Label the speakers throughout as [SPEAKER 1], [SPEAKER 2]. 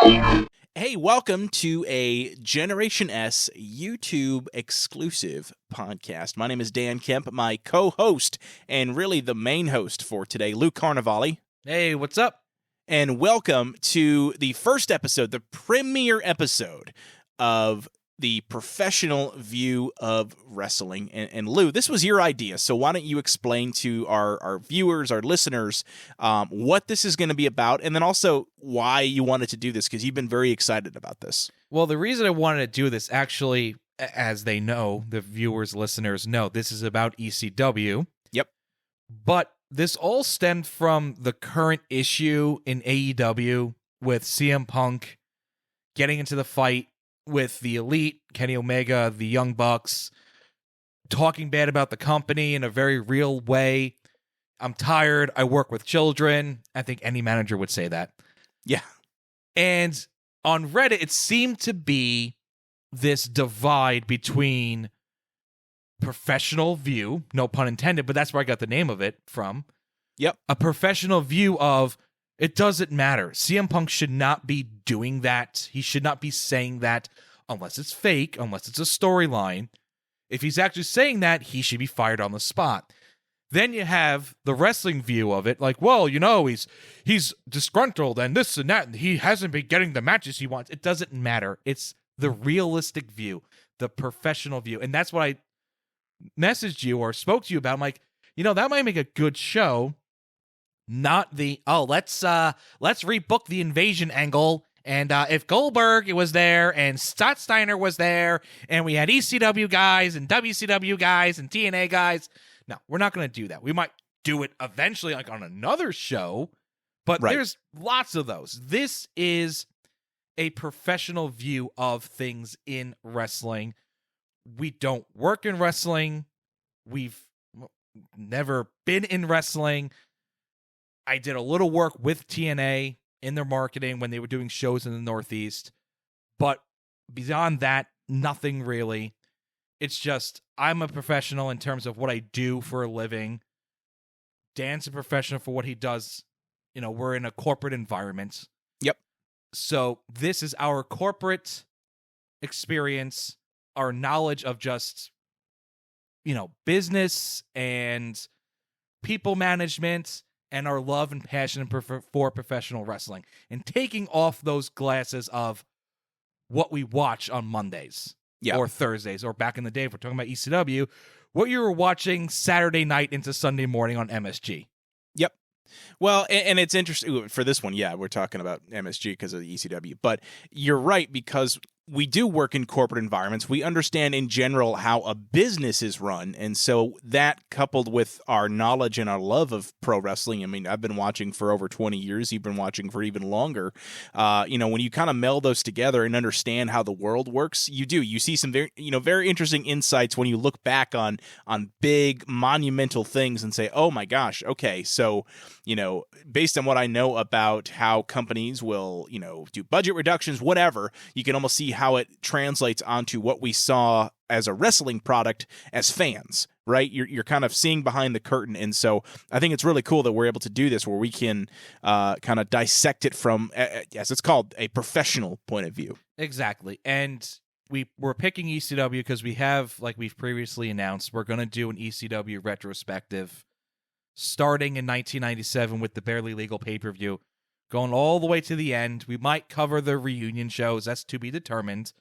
[SPEAKER 1] Hey, welcome to a Generation S YouTube exclusive podcast. My name is Dan Kemp, my co-host and really the main host for today, Luke Carnivale.
[SPEAKER 2] Hey, what's up?
[SPEAKER 1] And welcome to the first episode, the premiere episode of the professional view of wrestling. And Lou, this was your idea, so why don't you explain to our viewers, our listeners, what this is going to be about, and then also why you wanted to do this, because you've been very excited about this.
[SPEAKER 2] Well, the reason I wanted to do this, actually, as they know, the viewers, listeners know, this is about ECW.
[SPEAKER 1] Yep.
[SPEAKER 2] But this all stemmed from the current issue in AEW with CM Punk getting into the fight with the Elite, Kenny Omega, the Young Bucks, talking bad about the company in a very real way. I'm tired. I work with children. I think any manager would say that.
[SPEAKER 1] Yeah.
[SPEAKER 2] And on Reddit, it seemed to be this divide between professional view, no pun intended, but that's where I got the name of it from.
[SPEAKER 1] Yep.
[SPEAKER 2] A professional view of, it doesn't matter. CM Punk should not be doing that. He should not be saying that unless it's fake, unless it's a storyline. If he's actually saying that, he should be fired on the spot. Then you have the wrestling view of it, like, well, you know, he's disgruntled and this and that, and he hasn't been getting the matches he wants. It doesn't matter. It's the realistic view, the professional view. And that's what I messaged you or spoke to you about. I'm like, you know, that might make a good show. Not the, let's rebook the invasion angle. And if Goldberg was there and Scott Steiner was there and we had ECW guys and WCW guys and TNA guys. No, we're not going to do that. We might do it eventually like on another show, but
[SPEAKER 1] Right.
[SPEAKER 2] There's lots of those. This is a professional view of things in wrestling. We don't work in wrestling. We've never been in wrestling. I did a little work with TNA in their marketing when they were doing shows in the Northeast. But beyond that, nothing really. It's just, I'm a professional in terms of what I do for a living. Dan's a professional for what he does. You know, we're in a corporate environment.
[SPEAKER 1] Yep.
[SPEAKER 2] So this is our corporate experience, our knowledge of just, you know, business and people management, and our love and passion for professional wrestling, and taking off those glasses of what we watch on Mondays or Thursdays, or back in the day, if we're talking about ECW, what you were watching Saturday night into Sunday morning on MSG.
[SPEAKER 1] Yep. Well, and it's interesting for this one. Yeah, we're talking about MSG because of the ECW, but you're right, because we do work in corporate environments. We understand in general how a business is run. And so that, coupled with our knowledge and our love of pro wrestling, I mean, I've been watching for over 20 years. You've been watching for even longer. You know, when you kind of meld those together and understand how the world works, you see some very interesting insights when you look back on big monumental things and say, oh my gosh, okay, so, you know, based on what I know about how companies will, you know, do budget reductions, whatever, you can almost see how it translates onto what we saw as a wrestling product as fans, right? You're kind of seeing behind the curtain. And so I think it's really cool that we're able to do this, where we can kind of dissect it from, as it's called, a professional point of view.
[SPEAKER 2] Exactly. And we're picking ECW because we have, like we've previously announced, we're going to do an ECW retrospective starting in 1997 with the Barely Legal pay-per-view, going all the way to the end. We might cover the reunion shows. That's to be determined.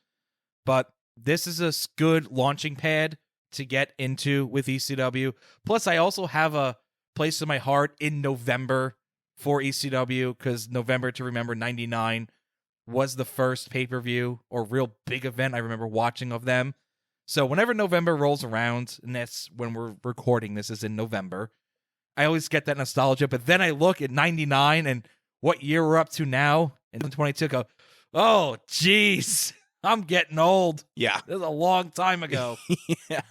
[SPEAKER 2] But this is a good launching pad to get into with ECW. Plus, I also have a place in my heart in November for ECW, because November to Remember 99 was the first pay-per-view or real big event I remember watching of them. So whenever November rolls around, and that's when we're recording this, is in November, I always get that nostalgia. But then I look at 99 and what year we're up to now, in 2022, go, oh, geez, I'm getting old.
[SPEAKER 1] Yeah.
[SPEAKER 2] This is a long time ago.
[SPEAKER 1] Yeah.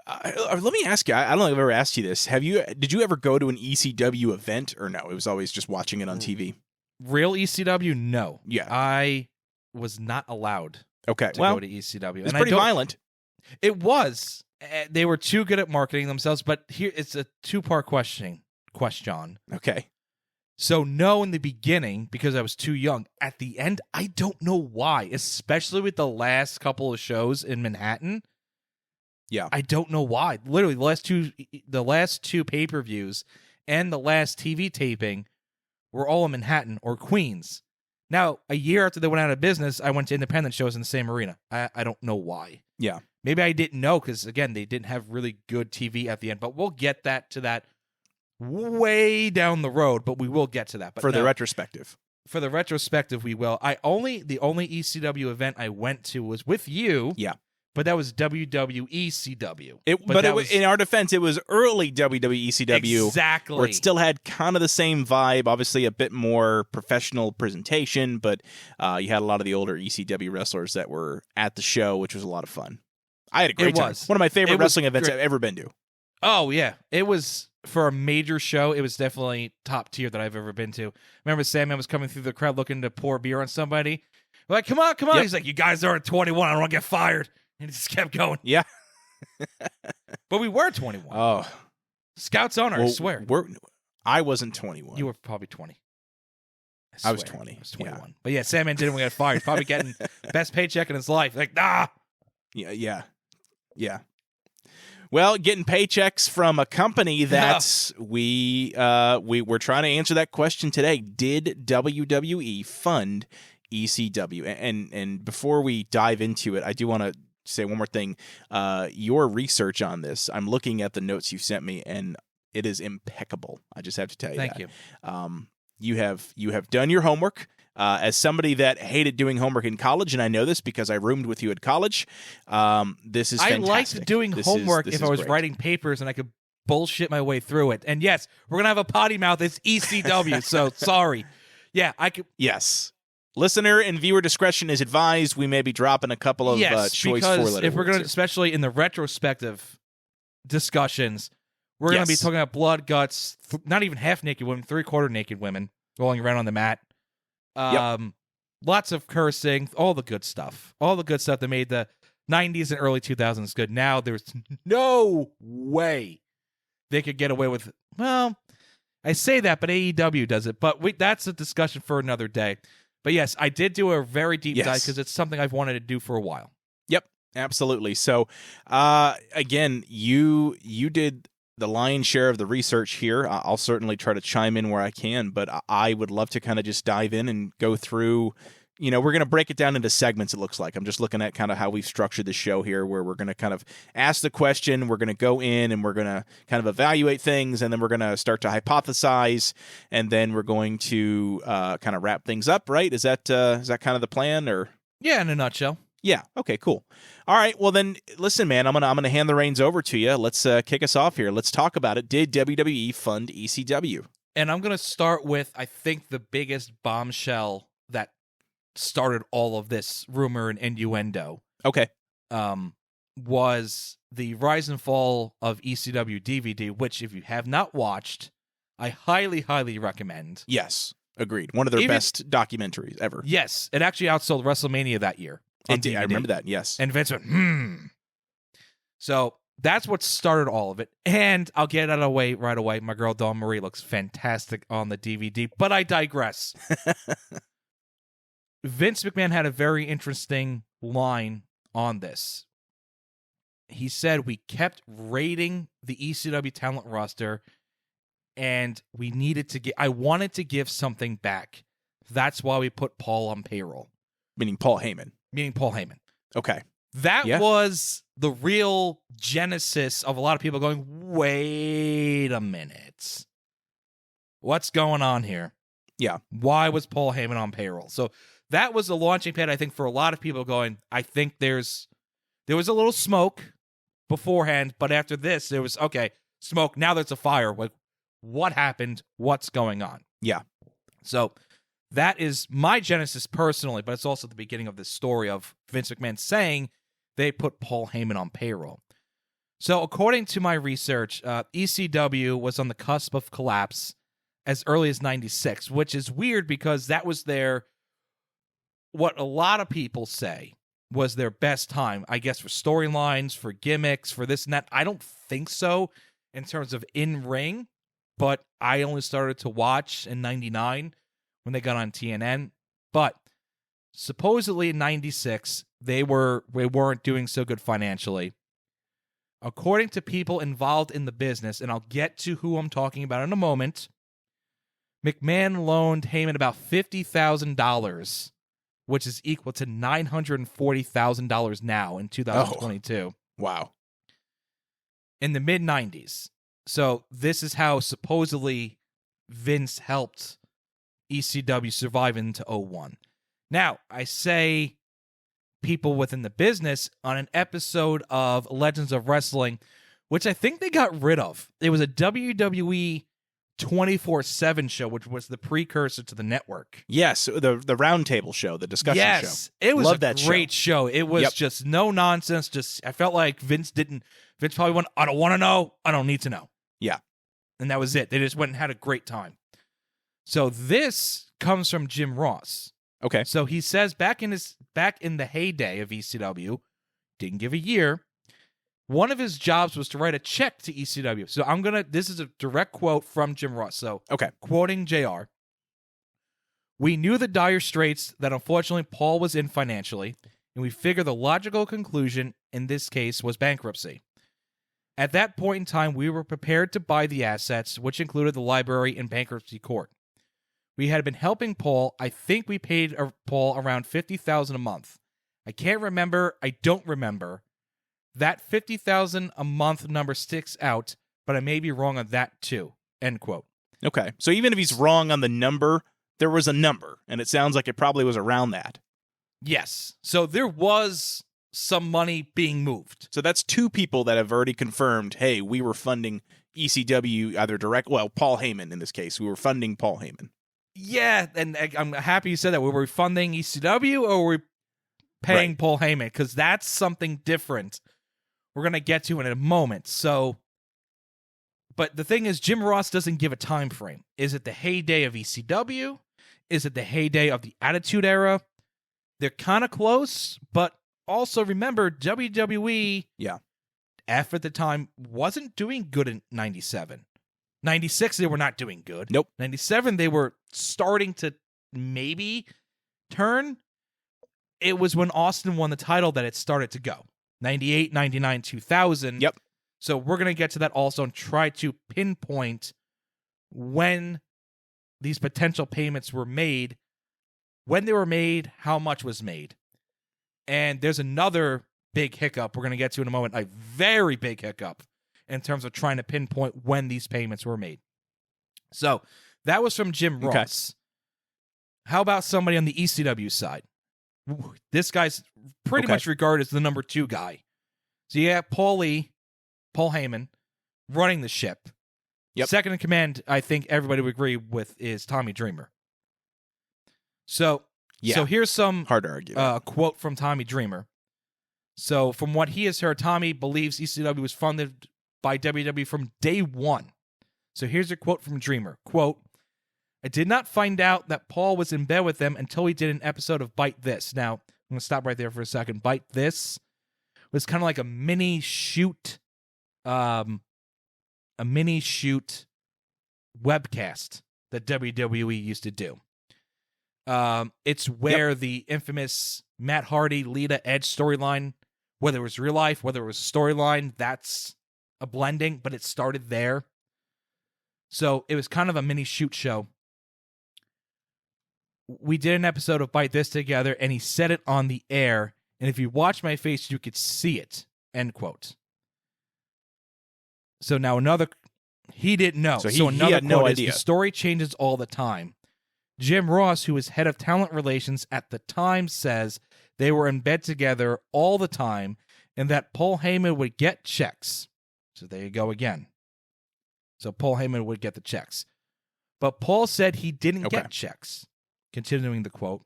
[SPEAKER 1] Let me ask you, I don't know if I've ever asked you this. Did you ever go to an ECW event, or no? It was always just watching it on TV.
[SPEAKER 2] Real ECW? No.
[SPEAKER 1] Yeah.
[SPEAKER 2] I was not allowed to go to ECW.
[SPEAKER 1] It's pretty violent.
[SPEAKER 2] It was. They were too good at marketing themselves, but here it's a two-part question.
[SPEAKER 1] Okay.
[SPEAKER 2] So no in the beginning, because I was too young. At the end, I don't know why, especially with the last couple of shows in Manhattan.
[SPEAKER 1] Yeah.
[SPEAKER 2] I don't know why. Literally, the last two pay-per-views and the last TV taping were all in Manhattan or Queens. Now, a year after they went out of business, I went to independent shows in the same arena. I don't know why.
[SPEAKER 1] Yeah.
[SPEAKER 2] Maybe I didn't know because, again, they didn't have really good TV at the end. But we'll get to that way down the road, but we will get to that. But
[SPEAKER 1] For the retrospective.
[SPEAKER 2] For the retrospective, we will. The only ECW event I went to was with you.
[SPEAKER 1] Yeah.
[SPEAKER 2] But that was WWE CW.
[SPEAKER 1] In our defense, it was early WWE CW.
[SPEAKER 2] Exactly.
[SPEAKER 1] Where it still had kind of the same vibe, obviously a bit more professional presentation, but you had a lot of the older ECW wrestlers that were at the show, which was a lot of fun. I had a great time. One of my favorite wrestling events I've ever been to.
[SPEAKER 2] Oh, yeah. It was, for a major show, it was definitely top tier that I've ever been to. Remember Sandman was coming through the crowd looking to pour beer on somebody? We're like, come on. Yep. He's like, you guys aren't 21. I don't want to get fired. And he just kept going.
[SPEAKER 1] Yeah.
[SPEAKER 2] But we were 21.
[SPEAKER 1] Oh.
[SPEAKER 2] Scout's honor, I swear.
[SPEAKER 1] I wasn't 21.
[SPEAKER 2] You were probably 20.
[SPEAKER 1] I was 20.
[SPEAKER 2] I was 21. Yeah. But yeah, Sandman didn't get fired. He's probably getting best paycheck in his life. Like, nah.
[SPEAKER 1] Yeah. Well, getting paychecks from a company that we were trying to answer that question today. Did WWE fund ECW? And before we dive into it, I do want to say one more thing. Your research on this, I'm looking at the notes you sent me, and it is impeccable. I just have to tell you
[SPEAKER 2] Thank
[SPEAKER 1] that.
[SPEAKER 2] you.
[SPEAKER 1] You have done your homework. As somebody that hated doing homework in college, and I know this because I roomed with you at college, this is fantastic.
[SPEAKER 2] I liked doing homework if I was writing papers and I could bullshit my way through it. And yes, we're going to have a potty mouth. It's ECW, so sorry. Yeah, I could.
[SPEAKER 1] Yes. Listener and viewer discretion is advised. We may be dropping a couple of choice four-letter
[SPEAKER 2] if we're going to,
[SPEAKER 1] words
[SPEAKER 2] especially in the retrospective discussions, we're going to be talking about blood, guts, not even half-naked women, three-quarter naked women rolling around on the mat. Lots of cursing, all the good stuff. All the good stuff that made the 90s and early 2000s good. Now there's no way they could get away with, well, I say that, but AEW does it. But that's a discussion for another day. But yes, I did do a very deep dive because it's something I've wanted to do for a while.
[SPEAKER 1] Yep, absolutely. So, again, you did the lion's share of the research here. I'll certainly try to chime in where I can, but I would love to kind of just dive in and go through. We're going to break it down into segments, it looks like. I'm just looking at kind of how we've structured the show here, where we're going to kind of ask the question, we're going to go in, and we're going to kind of evaluate things, and then we're going to start to hypothesize, and then we're going to kind of wrap things up, right? Is that kind of the plan? Or
[SPEAKER 2] yeah, in a nutshell.
[SPEAKER 1] Yeah. Okay, cool. All right. Well, then, listen, man, I'm gonna hand the reins over to you. Let's kick us off here. Let's talk about it. Did WWE fund ECW?
[SPEAKER 2] And I'm going to start with, I think, the biggest bombshell that started all of this rumor and innuendo.
[SPEAKER 1] Okay.
[SPEAKER 2] Was the rise and fall of ECW DVD, which, if you have not watched, I highly, highly recommend.
[SPEAKER 1] Yes. Agreed. One of their best documentaries ever.
[SPEAKER 2] Yes. It actually outsold WrestleMania that year.
[SPEAKER 1] I remember that, yes.
[SPEAKER 2] And Vince went, So that's what started all of it. And I'll get it out of the way right away. My girl Dawn Marie looks fantastic on the DVD, but I digress. Vince McMahon had a very interesting line on this. He said, we kept rating the ECW talent roster, and I wanted to give something back. That's why we put Paul on payroll.
[SPEAKER 1] Meaning Paul Heyman. Okay.
[SPEAKER 2] That was the real genesis of a lot of people going, wait a minute. What's going on here?
[SPEAKER 1] Yeah.
[SPEAKER 2] Why was Paul Heyman on payroll? So that was the launching pad, I think, for a lot of people going, I think there was a little smoke beforehand, but after this, there was, okay, smoke, now there's a fire. Like, what happened? What's going on?
[SPEAKER 1] Yeah.
[SPEAKER 2] So that is my genesis personally, but it's also the beginning of this story of Vince McMahon saying they put Paul Heyman on payroll. So according to my research, ECW was on the cusp of collapse as early as 96, which is weird because that was what a lot of people say was their best time, I guess, for storylines, for gimmicks, for this and that. I don't think so in terms of in-ring, but I only started to watch in 99 when they got on TNN. But supposedly in 96, they weren't doing so good financially. According to people involved in the business, and I'll get to who I'm talking about in a moment, McMahon loaned Heyman about $50,000, which is equal to $940,000 now in 2022.
[SPEAKER 1] Wow.
[SPEAKER 2] In the mid-90s. So this is how supposedly Vince helped ECW survive into 01. Now, I say people within the business on an episode of Legends of Wrestling, which I think they got rid of. It was a WWE 24/7 show, which was the precursor to the network.
[SPEAKER 1] Yes, the roundtable show, the discussion show.
[SPEAKER 2] Yes, it was a great show. It was just no nonsense. Just I felt like Vince probably went, I don't want to know. I don't need to know.
[SPEAKER 1] Yeah.
[SPEAKER 2] And that was it. They just went and had a great time. So this comes from Jim Ross.
[SPEAKER 1] Okay.
[SPEAKER 2] So he says back in the heyday of ECW, didn't give a year, one of his jobs was to write a check to ECW. So this is a direct quote from Jim Ross. So quoting JR, "We knew the dire straits that unfortunately Paul was in financially, and we figured the logical conclusion in this case was bankruptcy. At that point in time, we were prepared to buy the assets, which included the library and bankruptcy court. We had been helping Paul. I think we paid Paul around $50,000 a month. I can't remember. I don't remember. That $50,000 a month number sticks out, but I may be wrong on that too." End quote.
[SPEAKER 1] Okay. So even if he's wrong on the number, there was a number, and it sounds like it probably was around that.
[SPEAKER 2] Yes. So there was some money being moved.
[SPEAKER 1] So that's two people that have already confirmed, hey, we were funding ECW either Paul Heyman in this case. We were funding Paul Heyman.
[SPEAKER 2] Yeah, and I'm happy you said that. Were we funding ECW or were we paying Paul Heyman? Because that's something different we're going to get to in a moment. So, but the thing is, Jim Ross doesn't give a time frame. Is it the heyday of ECW? Is it the heyday of the Attitude Era? They're kind of close, but also remember, WWE at the time wasn't doing good in 97. 96, they were not doing good.
[SPEAKER 1] Nope.
[SPEAKER 2] 97, they were starting to maybe turn. It was when Austin won the title that it started to go. 98, 99, 2000.
[SPEAKER 1] Yep.
[SPEAKER 2] So we're going to get to that also and try to pinpoint when these potential payments were made, when they were made, how much was made. And there's another big hiccup we're going to get to in a moment, a very big hiccup in terms of trying to pinpoint when these payments were made. So that was from Jim Ross. How about somebody on the ECW side? This guy's pretty much regarded as the number 2 guy. So you have Paul Heyman, running the ship.
[SPEAKER 1] Yep.
[SPEAKER 2] Second in command, I think everybody would agree with, is Tommy Dreamer. So here's some
[SPEAKER 1] hard to argue
[SPEAKER 2] quote from Tommy Dreamer. So from what he has heard, Tommy believes ECW was funded by WWE from day one. So here's a quote from Dreamer. Quote, "I did not find out that Paul was in bed with them until he did an episode of Bite This." Now, I'm going to stop right there for a second. Bite This was kind of like a mini shoot webcast that WWE used to do. It's where the infamous Matt Hardy, Lita, Edge storyline, whether it was real life, whether it was a storyline, that's a blending, but it started there. So it was kind of a mini shoot show. We did an episode of Bite This together, and he said it on the air, and if you watch my face, you could see it. End quote. So now he didn't know.
[SPEAKER 1] So he had no idea.
[SPEAKER 2] The story changes all the time. Jim Ross, who was head of talent relations at the time, says they were in bed together all the time and that Paul Heyman would get checks. So there you go again. So Paul Heyman would get the checks. But Paul said he didn't get checks. Continuing the quote,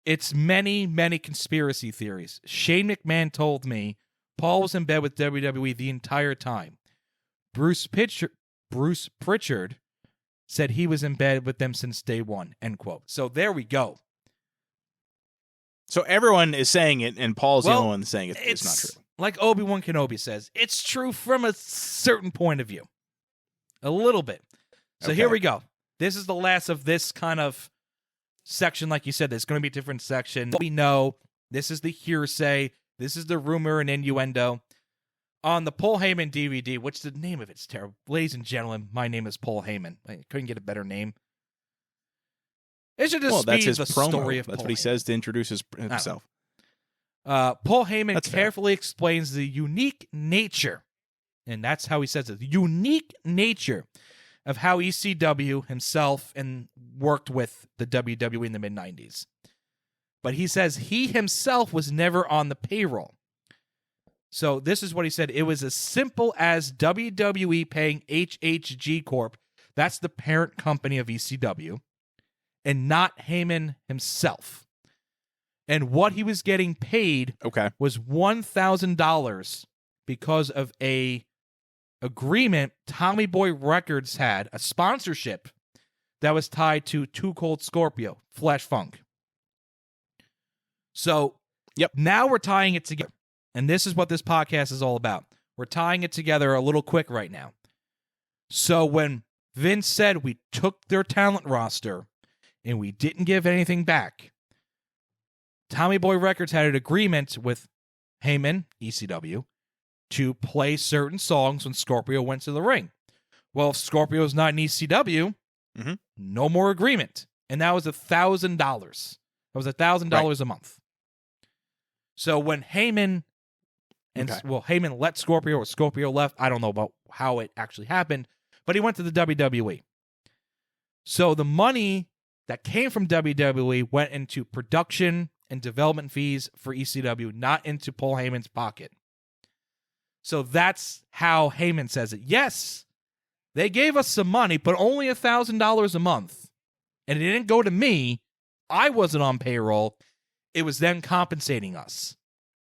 [SPEAKER 2] "It's many, many conspiracy theories. Shane McMahon told me Paul was in bed with WWE the entire time. Bruce Pritchard said he was in bed with them since day one." End quote. So there we go.
[SPEAKER 1] So everyone is saying it, and Paul's the only one saying it's not true.
[SPEAKER 2] Like Obi-Wan Kenobi says, it's true from a certain point of view. A little bit. So here we go. This is the last of this kind of section. Like you said, there's going to be a different section. We know this is the hearsay. This is the rumor and innuendo. On the Paul Heyman DVD, which the name of it's terrible. Ladies and gentlemen, my name is Paul Heyman. I couldn't get a better name. It should just
[SPEAKER 1] that's
[SPEAKER 2] be
[SPEAKER 1] his
[SPEAKER 2] the
[SPEAKER 1] promo.
[SPEAKER 2] story of
[SPEAKER 1] That's
[SPEAKER 2] Paul
[SPEAKER 1] what he
[SPEAKER 2] Heyman.
[SPEAKER 1] says to introduce himself.
[SPEAKER 2] Paul Heyman
[SPEAKER 1] That's
[SPEAKER 2] carefully explains the unique nature, and that's how he says it, the unique nature of how ECW himself and worked with the WWE in the mid-90s. But he says he himself was never on the payroll. So this is what he said. It was as simple as WWE paying HHG Corp, that's the parent company of ECW, and not Heyman himself. And what he was getting paid was $1,000 because of a agreement Tommy Boy Records had, a sponsorship that was tied to Too Cold Scorpio, Flash Funk. So now we're tying it together. And this is what this podcast is all about. We're tying it together a little quick right now. So when Vince said we took their talent roster and we didn't give anything back, Tommy Boy Records had an agreement with Heyman, ECW, to play certain songs when Scorpio went to the ring. Well, if Scorpio's not in ECW, no more agreement. And that was $1,000. That was $1,000 a month. So when Heyman Heyman let Scorpio or Scorpio left, I don't know about how it actually happened, but he went to the WWE. So the money that came from WWE went into production and development fees for ECW, not into Paul Heyman's pocket. So that's how Heyman says it. Yes, they gave us some money, but only $1,000 a month. And it didn't go to me. I wasn't on payroll. It was them compensating us.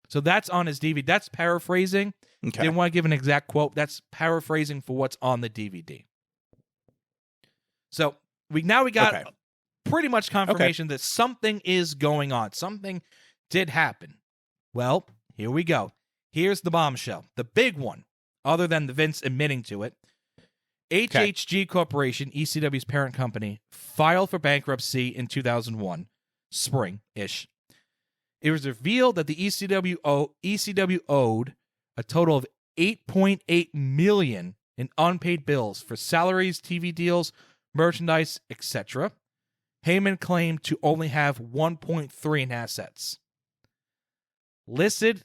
[SPEAKER 2] So that's on his DVD. That's paraphrasing. Didn't want to give an exact quote. That's paraphrasing for what's on the DVD. So we got pretty much confirmation that something is going on. Something did happen. Well, here we go. Here's the bombshell. The big one, other than the Vince admitting to it. HHG Corporation, ECW's parent company, filed for bankruptcy in 2001, spring-ish. It was revealed that the ECW owed a total of $8.8 million in unpaid bills for salaries, TV deals, merchandise, etc. Heyman claimed to only have 1.3 in assets. Listed,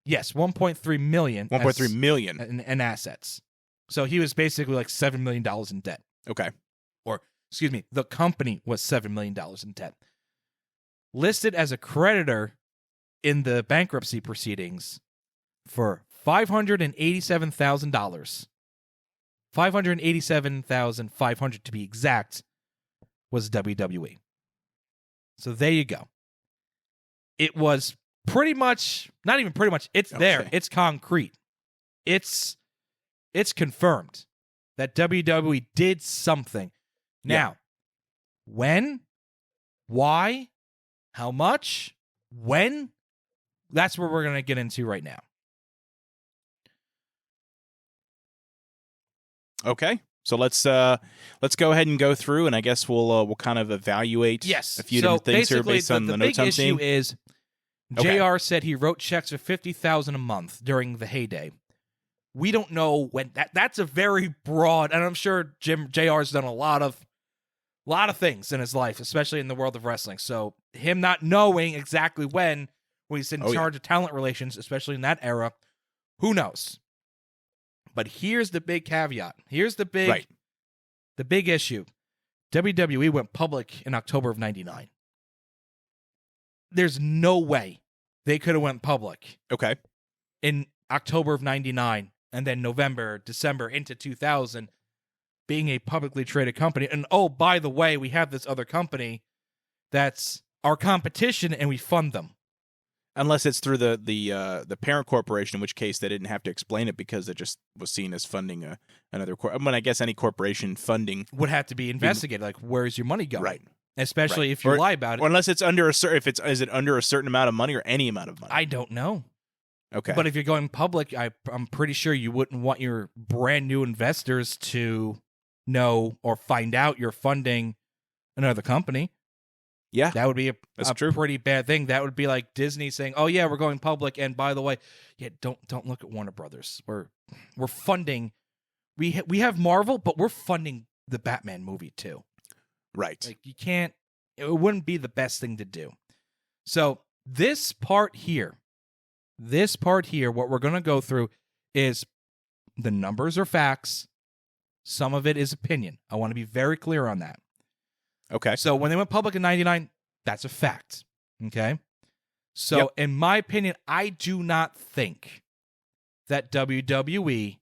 [SPEAKER 2] yes, 1.3 million.
[SPEAKER 1] 1.3 million
[SPEAKER 2] in assets. So he was basically like $7 million in debt. Or, excuse me, the company was $7 million in debt. Listed as a creditor in the bankruptcy proceedings for $587,000. $587,500 to be exact was WWE. So there you go. It was pretty much, not even pretty much, it's there. It's concrete. It's confirmed that WWE did something. Now, when, why, how much, when, that's what we're going to get into right now.
[SPEAKER 1] Okay. So let's go ahead and go through, and I guess we'll kind of evaluate a few different things here based on the notes I'm seeing.
[SPEAKER 2] The big issue is JR said he wrote checks for $50,000 a month during the heyday. We don't know when that's a very broad, and I'm sure JR's done a lot of things in his life, especially in the world of wrestling. So him not knowing exactly when he's in charge of talent relations, especially in that era, who knows? But here's the big caveat. Here's the big issue. WWE went public in October of 99. There's no way they could have went public. In October of 99 and then November, December into 2000 being a publicly traded company. And oh, by the way, we have this other company that's our competition and we fund them.
[SPEAKER 1] Unless it's through the parent corporation, in which case they didn't have to explain it because it just was seen as funding another corporation. I guess any corporation funding
[SPEAKER 2] would have to be investigated. Like, where's your money going?
[SPEAKER 1] Right.
[SPEAKER 2] Especially if you lie about it.
[SPEAKER 1] Or unless it's under is it under a certain amount of money or any amount of money?
[SPEAKER 2] I don't know.
[SPEAKER 1] Okay.
[SPEAKER 2] But if you're going public, I'm pretty sure you wouldn't want your brand new investors to know or find out you're funding another company.
[SPEAKER 1] Yeah,
[SPEAKER 2] That would be a
[SPEAKER 1] true.
[SPEAKER 2] pretty bad thing. That would be like Disney saying, "Oh yeah, we're going public, and by the way, yeah, don't look at Warner Brothers. We're funding. We have Marvel, but we're funding the Batman movie too.
[SPEAKER 1] Right.
[SPEAKER 2] Like you can't. It wouldn't be the best thing to do. So this part here, what we're gonna go through is the numbers are facts. Some of it is opinion. I want to be very clear on that.
[SPEAKER 1] Okay.
[SPEAKER 2] So when they went public in 99, that's a fact. Okay? So
[SPEAKER 1] Yep.
[SPEAKER 2] in my opinion, I do not think that WWE,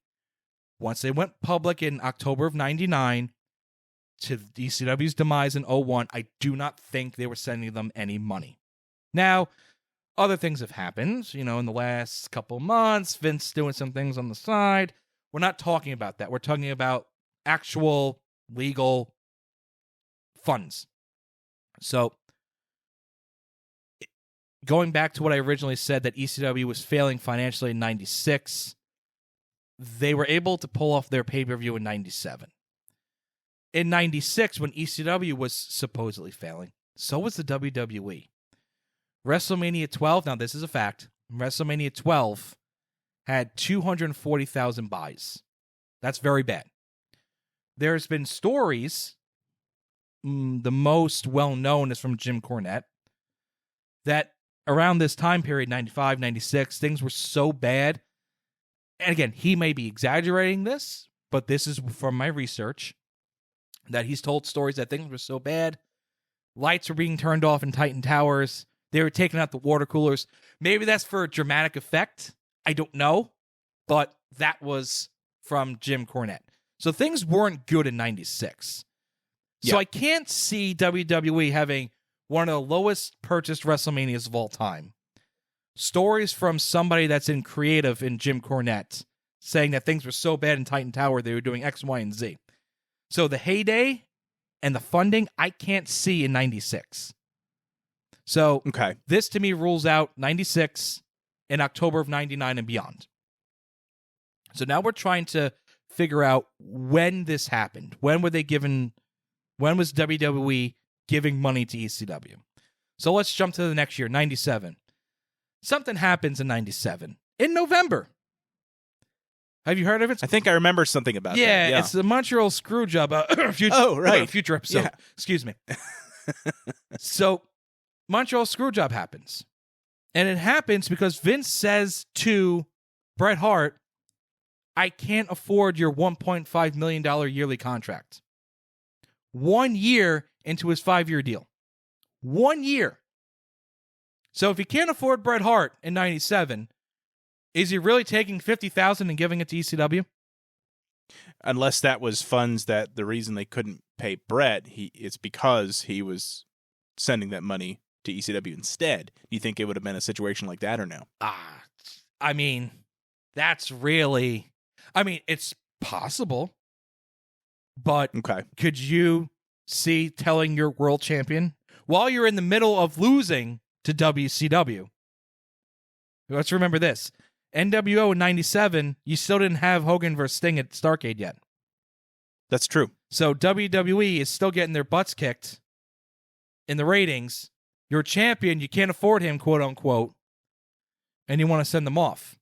[SPEAKER 2] once they went public in October of 99 to ECW's demise in 01, I do not think they were sending them any money. Now, other things have happened, in the last couple months. Vince doing some things on the side. We're not talking about that. We're talking about actual legal funds. So, going back to what I originally said, that ECW was failing financially in 96, they were able to pull off their pay-per-view in 97. In 96, when ECW was supposedly failing, so was the WWE. WrestleMania 12, now this is a fact, WrestleMania 12 had 240,000 buys. That's very bad. There's been stories, the most well-known is from Jim Cornette, that around this time period, 95, 96, things were so bad. And again, he may be exaggerating this, but this is from my research, that he's told stories that things were so bad, lights were being turned off in Titan Towers, they were taking out the water coolers. Maybe that's for a dramatic effect. I don't know, but that was from Jim Cornette. So things weren't good in 96. So
[SPEAKER 1] Yeah.
[SPEAKER 2] I can't see WWE having one of the lowest purchased WrestleManias of all time. Stories from somebody that's in creative in Jim Cornette saying that things were so bad in Titan Tower they were doing X, Y, and Z. So the heyday and the funding I can't see in 96. So
[SPEAKER 1] Okay.
[SPEAKER 2] this to me rules out 96 and October of 99 and beyond. So now we're trying to figure out when this happened. When was WWE giving money to ECW? So let's jump to the next year, 97. Something happens in 97. In November. Have you heard of it?
[SPEAKER 1] I think I remember something about that.
[SPEAKER 2] Yeah, it's the Montreal Screwjob. Future episode.
[SPEAKER 1] Yeah.
[SPEAKER 2] Excuse me. So Montreal Screwjob happens. And it happens because Vince says to Bret Hart, I can't afford your $1.5 million yearly contract. 1 year into his 5-year deal. 1 year. So if he can't afford Bret Hart in 97, is he really taking $50,000 and giving it to ECW?
[SPEAKER 1] Unless that was funds that the reason they couldn't pay Brett, it's because he was sending that money to ECW instead. Do you think it would have been a situation like that or no?
[SPEAKER 2] I mean, that's really... I mean, it's possible, but
[SPEAKER 1] Okay.
[SPEAKER 2] could you see telling your world champion while you're in the middle of losing to WCW? Let's remember this. NWO in 97, you still didn't have Hogan versus Sting at Starrcade yet.
[SPEAKER 1] That's true.
[SPEAKER 2] So WWE is still getting their butts kicked in the ratings. You're a champion, you can't afford him, quote unquote, and you want to send them off.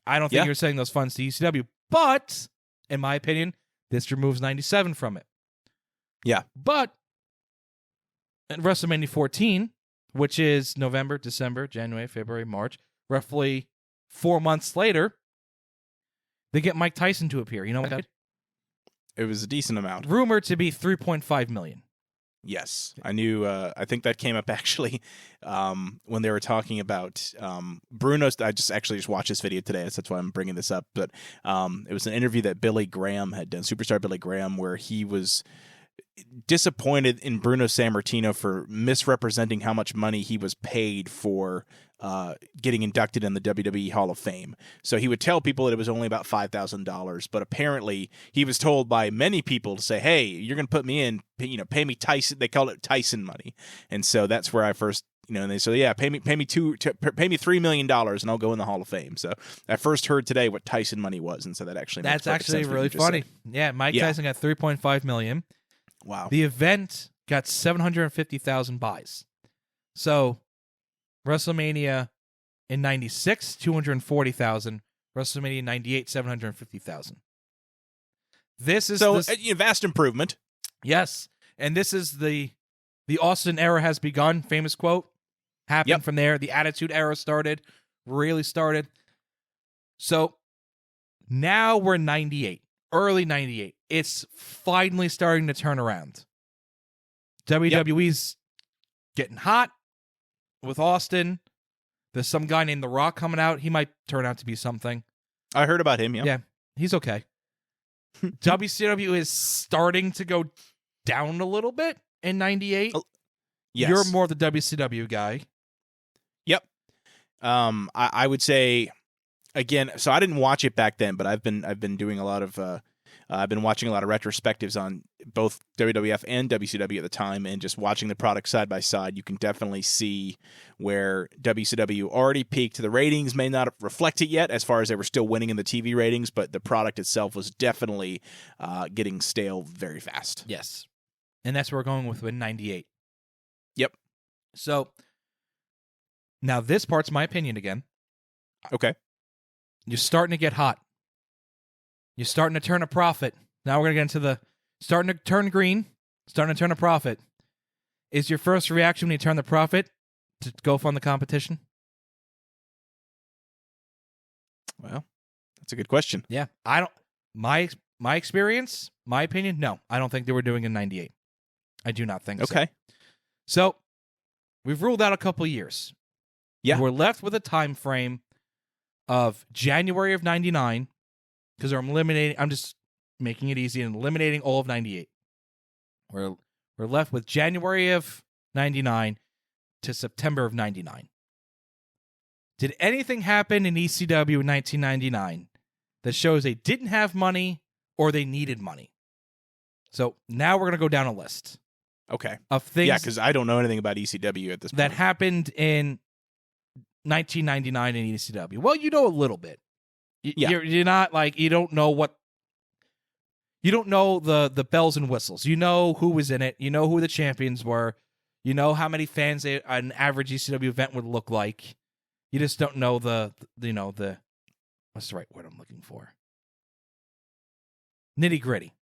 [SPEAKER 2] I don't think
[SPEAKER 1] Yeah.
[SPEAKER 2] you're sending those funds to ECW, but in my opinion, this removes 97 from it.
[SPEAKER 1] Yeah.
[SPEAKER 2] But at WrestleMania 14, which is November, December, January, February, March, roughly 4 months later, they get Mike Tyson to appear. You know what?
[SPEAKER 1] It was a decent amount.
[SPEAKER 2] Rumored to be $3.5 million.
[SPEAKER 1] Yes. I knew, I think that came up actually when they were talking about Bruno's. I just watched this video today. So that's why I'm bringing this up. But it was an interview that Billy Graham had done, superstar Billy Graham, where he was disappointed in Bruno Sammartino for misrepresenting how much money he was paid for getting inducted in the WWE Hall of Fame. So he would tell people that it was only about $5,000, but apparently he was told by many people to say, hey, you're going to put me in, pay me Tyson. They called it Tyson money. And so that's where I first and they said, yeah, pay me $3 million and I'll go in the Hall of Fame. So I first heard today what Tyson money was, and so that actually
[SPEAKER 2] that's
[SPEAKER 1] makes
[SPEAKER 2] actually
[SPEAKER 1] sense
[SPEAKER 2] really funny. Yeah, Mike Tyson got $3.5 million.
[SPEAKER 1] Wow.
[SPEAKER 2] The event got 750,000 buys. So WrestleMania in 96, 240,000. WrestleMania in 98, 750,000. This is
[SPEAKER 1] vast improvement.
[SPEAKER 2] Yes, and this is the Austin era has begun. Famous quote happened from there. The Attitude Era really started. So now we're 98, early 98. It's finally starting to turn around. WWE's getting hot with Austin. There's some guy named The Rock coming out. He might turn out to be something.
[SPEAKER 1] I heard about him,
[SPEAKER 2] Yeah, he's okay. WCW is starting to go down a little bit in 98.
[SPEAKER 1] Yes.
[SPEAKER 2] You're more the WCW guy.
[SPEAKER 1] Yep. I would say, again, so I didn't watch it back then, but I've been doing a lot of I've been watching a lot of retrospectives on both WWF and WCW at the time, and just watching the product side by side, you can definitely see where WCW already peaked. The ratings may not reflect it yet, as far as they were still winning in the TV ratings, but the product itself was definitely getting stale very fast.
[SPEAKER 2] Yes. And that's where we're going with in 98.
[SPEAKER 1] Yep.
[SPEAKER 2] So, now this part's my opinion again.
[SPEAKER 1] Okay.
[SPEAKER 2] You're starting to get hot. You're starting to turn a profit. Now we're going to get into the starting to turn green, starting to turn a profit. Is your first reaction when you turn the profit to go fund the competition?
[SPEAKER 1] Well, that's a good question.
[SPEAKER 2] Yeah. I don't my experience, my opinion, no. I don't think they were doing in 98. I do not think so.
[SPEAKER 1] Okay.
[SPEAKER 2] So, we've ruled out a couple years.
[SPEAKER 1] Yeah.
[SPEAKER 2] We're left with a time frame of January of 99, because I'm just making it easy and eliminating all of 98. We're left with January of 99 to September of 99. Did anything happen in ECW in 1999 that shows they didn't have money or they needed money? So now we're going to go down a list.
[SPEAKER 1] Okay.
[SPEAKER 2] Of things.
[SPEAKER 1] Yeah, because I don't know anything about ECW at this point.
[SPEAKER 2] That happened in 1999 in ECW. Well, you know a little bit. You're not like, you don't know the bells and whistles. You know who was in it. You know who the champions were. You know how many fans an average ECW event would look like. You just don't know the what's the right word I'm looking for? Nitty gritty.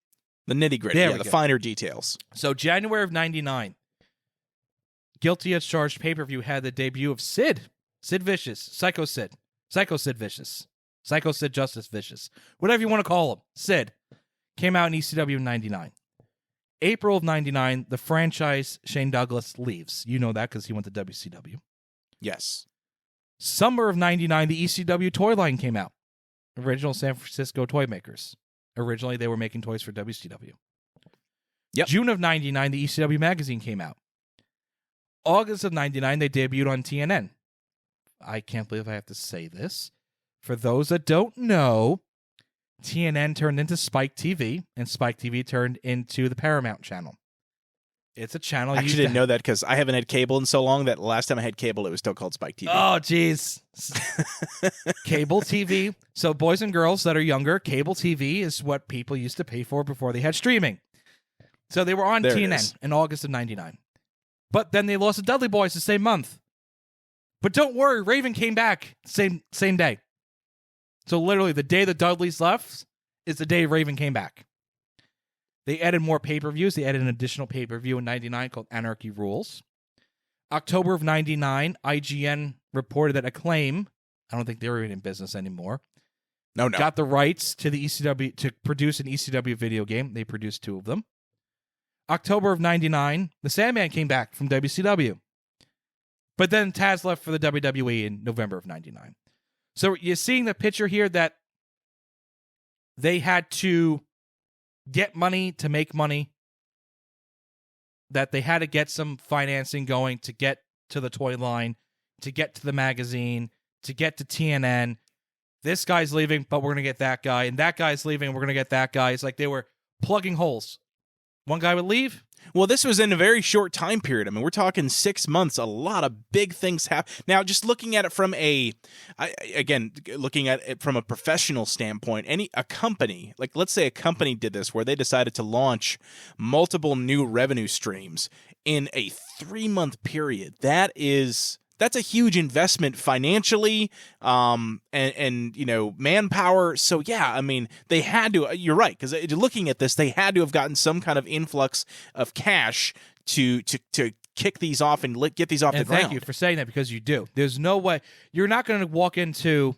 [SPEAKER 1] The nitty gritty, the finer details.
[SPEAKER 2] So January of 99, Guilty as Charged pay-per-view had the debut of Sid Vicious, Psycho Sid Vicious, Psycho Sid Justice Vicious, whatever you want to call him. Sid came out in ECW in 99. April of 99, the franchise Shane Douglas leaves. You know that because he went to WCW.
[SPEAKER 1] Yes.
[SPEAKER 2] Summer of 99, the ECW toy line came out. Original San Francisco toy makers. Originally, they were making toys for WCW.
[SPEAKER 1] Yep.
[SPEAKER 2] June of 99, the ECW magazine came out. August of 99, they debuted on TNN. I can't believe I have to say this. For those that don't know, TNN turned into Spike TV, and Spike TV turned into the Paramount channel. It's a channel.
[SPEAKER 1] I actually didn't know that because I haven't had cable in so long that last time I had cable, it was still called Spike TV.
[SPEAKER 2] Oh, jeez. Cable TV. So, boys and girls that are younger, cable TV is what people used to pay for before they had streaming. So, they were on TNN in August of 99. But then they lost the Dudley Boys the same month. But don't worry, Raven came back same day. So, literally, the day the Dudleys left is the day Raven came back. They added more pay-per-views. They added an additional pay-per-view in 99 called Anarchy Rules. October of 99, IGN reported that Acclaim, I don't think they were in business anymore,
[SPEAKER 1] No.
[SPEAKER 2] got the rights to the ECW to produce an ECW video game. They produced 2 of them. October of 99, the Sandman came back from WCW. But then Taz left for the WWE in November of 99. So you're seeing the picture here that they had to get money to make money, that they had to get some financing going to get to the toy line, to get to the magazine, to get to TNN. This guy's leaving, but we're going to get that guy. And that guy's leaving, we're going to get that guy. It's like they were plugging holes. One guy would leave,
[SPEAKER 1] Well, this was in a very short time period. I mean, we're talking 6 months. A lot of big things happen. Now, just looking at it from looking at it from a professional standpoint, a company, like let's say a company did this where they decided to launch multiple new revenue streams in a 3-month period. That's a huge investment financially, and manpower. So yeah, I mean, they had to. You're right, because looking at this, they had to have gotten some kind of influx of cash to kick these off and get these off the ground.
[SPEAKER 2] Thank you for saying that, because you do. There's no way you're not going to walk into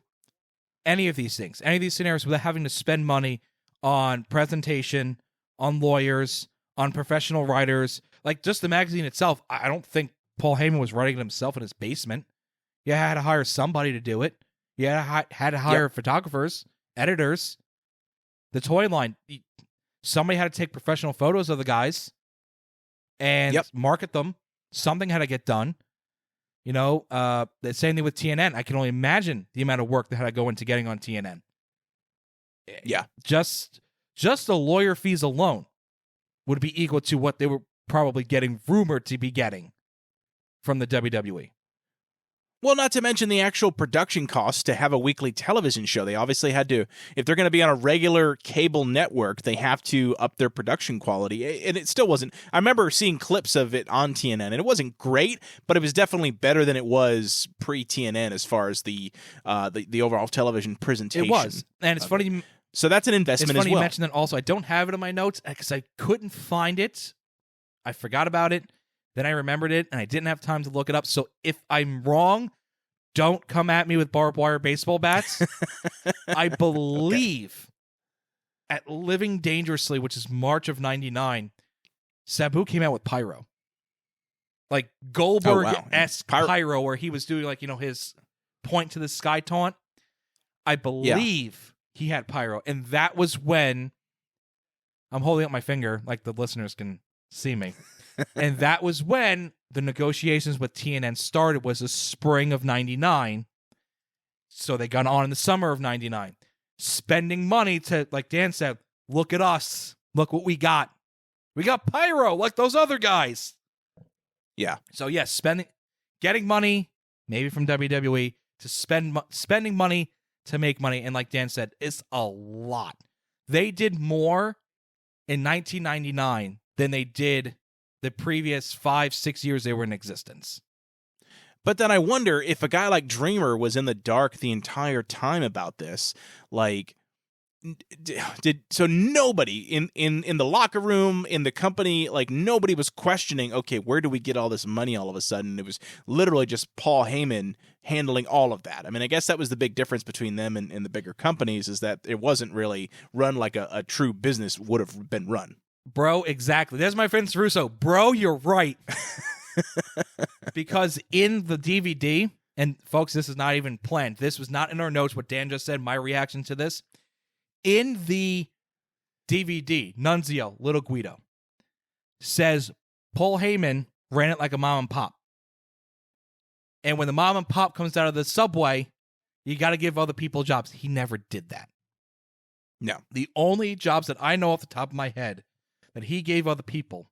[SPEAKER 2] any of these things, any of these scenarios, without having to spend money on presentation, on lawyers, on professional writers. Like just the magazine itself, I don't think Paul Heyman was writing it himself in his basement. You had to hire somebody to do it. You had to hire photographers, editors. The toy line, somebody had to take professional photos of the guys and market them. Something had to get done. The same thing with TNN. I can only imagine the amount of work that had to go into getting on TNN.
[SPEAKER 1] Yeah.
[SPEAKER 2] Just the lawyer fees alone would be equal to what they were probably getting rumored to be getting from the WWE.
[SPEAKER 1] Well, not to mention the actual production costs to have a weekly television show. They obviously had to, if they're going to be on a regular cable network, they have to up their production quality. And it still wasn't. I remember seeing clips of it on TNN, and it wasn't great, but it was definitely better than it was pre-TNN as far as the overall television presentation.
[SPEAKER 2] It was. And it's funny.
[SPEAKER 1] So that's an investment as well.
[SPEAKER 2] It's funny you mentioned that also. I don't have it in my notes because I couldn't find it. I forgot about it. Then I remembered it, and I didn't have time to look it up. So if I'm wrong, don't come at me with barbed wire baseball bats. I believe at Living Dangerously, which is March of 99, Sabu came out with pyro. Like Goldberg-esque pyro, where he was doing his point to the sky taunt. I believe he had pyro. And that was when, I'm holding up my finger like the listeners can see me. And that was when the negotiations with TNN started, was the spring of 99. So they got on in the summer of 99. Spending money to, like Dan said, look at us. Look what we got. We got pyro like those other guys.
[SPEAKER 1] Yeah.
[SPEAKER 2] So yes, getting money, maybe from WWE, to spending money to make money. And like Dan said, it's a lot. They did more in 1999 than they did the previous 5-6 years they were in existence.
[SPEAKER 1] But then I wonder if a guy like Dreamer was in the dark the entire time about this. Like, so nobody in the locker room, in the company, like nobody was questioning, okay, where do we get all this money all of a sudden? It was literally just Paul Heyman handling all of that. I mean, I guess that was the big difference between them and the bigger companies, is that it wasn't really run like a true business would have been run.
[SPEAKER 2] Bro, exactly. There's my friend Russo. Bro, you're right. Because in the DVD, and folks, this is not even planned. This was not in our notes, what Dan just said, my reaction to this. In the DVD, Nunzio, Little Guido, says Paul Heyman ran it like a mom and pop. And when the mom and pop comes out of the subway, you got to give other people jobs. He never did that.
[SPEAKER 1] No.
[SPEAKER 2] The only jobs that I know off the top of my head that he gave other people,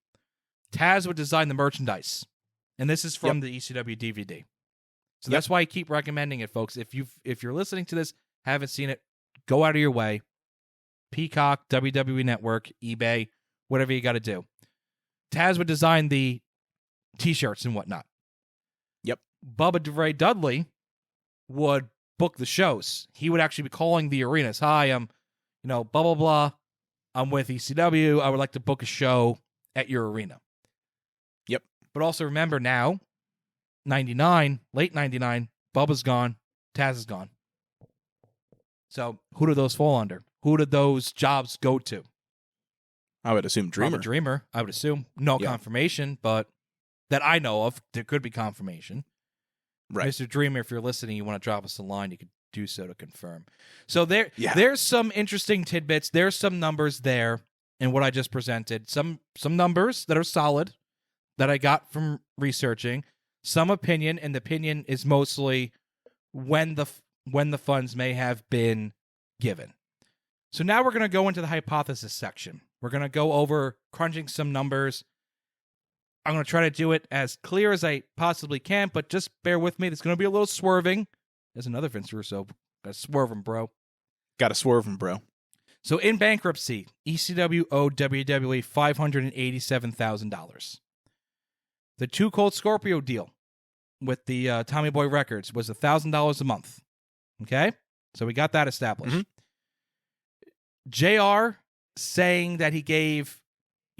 [SPEAKER 2] Taz would design the merchandise. And this is from the ECW DVD. So that's why I keep recommending it, folks. If you're listening to this, haven't seen it, go out of your way. Peacock, WWE Network, eBay, whatever you got to do. Taz would design the T-shirts and whatnot.
[SPEAKER 1] Yep.
[SPEAKER 2] Bubba DeVray Dudley would book the shows. He would actually be calling the arenas. Hi, I'm, blah, blah, blah. I'm with ECW. I would like to book a show at your arena.
[SPEAKER 1] Yep.
[SPEAKER 2] But also remember now, 99, late 99, Bubba's gone, Taz is gone. So who do those fall under? Who did those jobs go to?
[SPEAKER 1] I would assume Dreamer.
[SPEAKER 2] Probably Dreamer, I would assume. No confirmation, but that I know of, there could be confirmation.
[SPEAKER 1] Right.
[SPEAKER 2] Mr. Dreamer, if you're listening, you want to drop us a line, you could do so to confirm. So there's some interesting tidbits. There's some numbers there in what I just presented. Some numbers that are solid that I got from researching. Some opinion, and the opinion is mostly when the funds may have been given. So now we're going to go into the hypothesis section. We're going to go over crunching some numbers I'm going to try to do it as clear as I possibly can, but just bear with me. There's going to be a little swerving. There's another Vince Russo. Got to swerve him, bro.
[SPEAKER 1] Got to swerve him, bro.
[SPEAKER 2] So in bankruptcy, ECW owed WWE $587,000. The Too Cold Scorpio deal with the Tommy Boy Records was $1,000 a month. Okay? So we got that established. JR saying that he gave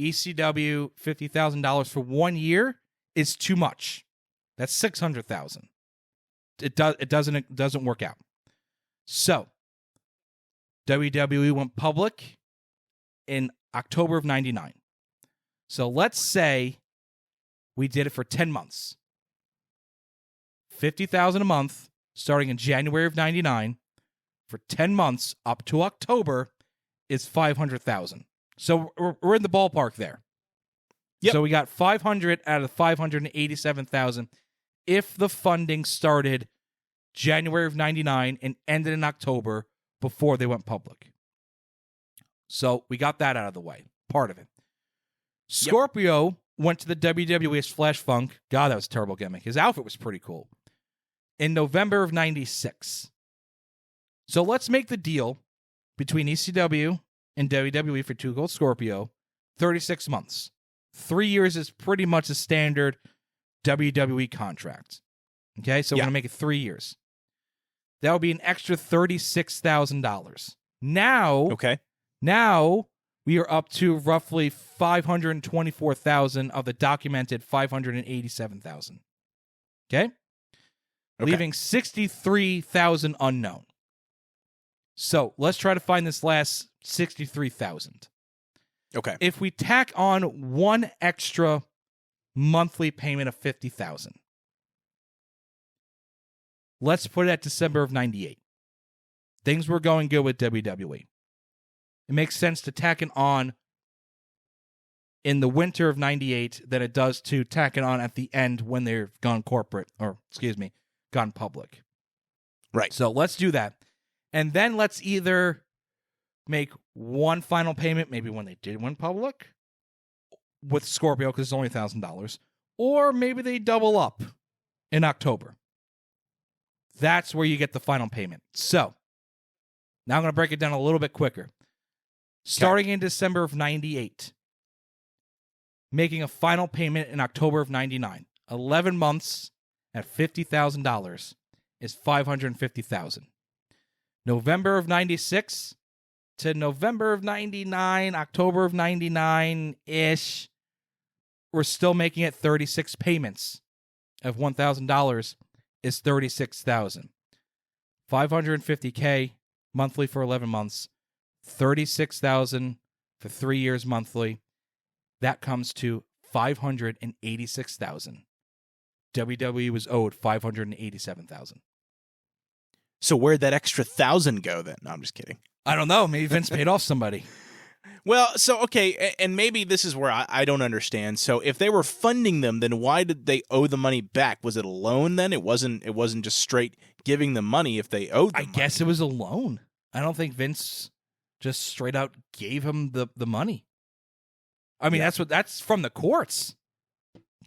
[SPEAKER 2] ECW $50,000 for 1 year is too much. That's $600,000. It doesn't work out. So WWE went public in October of 99. So let's say we did it for 10 months. $50,000 a month starting in January of 99 for 10 months up to October is $500,000. So we're in the ballpark there.
[SPEAKER 1] Yep.
[SPEAKER 2] So we got 500 out of 587,000 if the funding started January of 99 and ended in October before they went public. So we got that out of the way, part of it. Scorpio went to the WWE as Flash Funk. God, that was a terrible gimmick. His outfit was pretty cool. In November of 96. So let's make the deal between ECW and WWE for Too Cold Scorpio 36 months. 3 years is pretty much a standard WWE contract. Okay, so we're going to make it 3 years. That would be an extra $36,000. Now we are up to roughly $524,000 of the documented $587,000. Okay? Leaving $63,000 unknown. So let's try to find this last $63,000.
[SPEAKER 1] Okay.
[SPEAKER 2] If we tack on one extra monthly payment of $50,000, let's put it at December of 98. Things were going good with WWE. It makes sense to tack it on in the winter of 98 than it does to tack it on at the end when they're gone corporate, or gone public.
[SPEAKER 1] Right.
[SPEAKER 2] So let's do that. And then let's either make one final payment, maybe when they did went public, with Scorpio, because it's only $1,000, or maybe they double up in October. That's where you get the final payment. So, now I'm going to break it down a little bit quicker. Starting in December of 98, making a final payment in October of 99. 11 months at $50,000 is $550,000. November of 96 to November of 99, October of 99-ish, we're still making it 36 payments of $1,000 is $36,000. $550K monthly for 11 months, $36,000 for 3 years monthly. That comes to $586,000. WWE was owed $587,000.
[SPEAKER 1] So where'd that extra 1,000 go then? No, I'm just kidding.
[SPEAKER 2] I don't know. Maybe Vince paid off somebody.
[SPEAKER 1] Well, so, okay, and maybe this is where I don't understand. So if they were funding them, then why did they owe the money back? Was it a loan then? It wasn't just straight giving them money if they owed them
[SPEAKER 2] I guess it was a loan. I don't think Vince just straight out gave him the money. I mean, that's from the courts.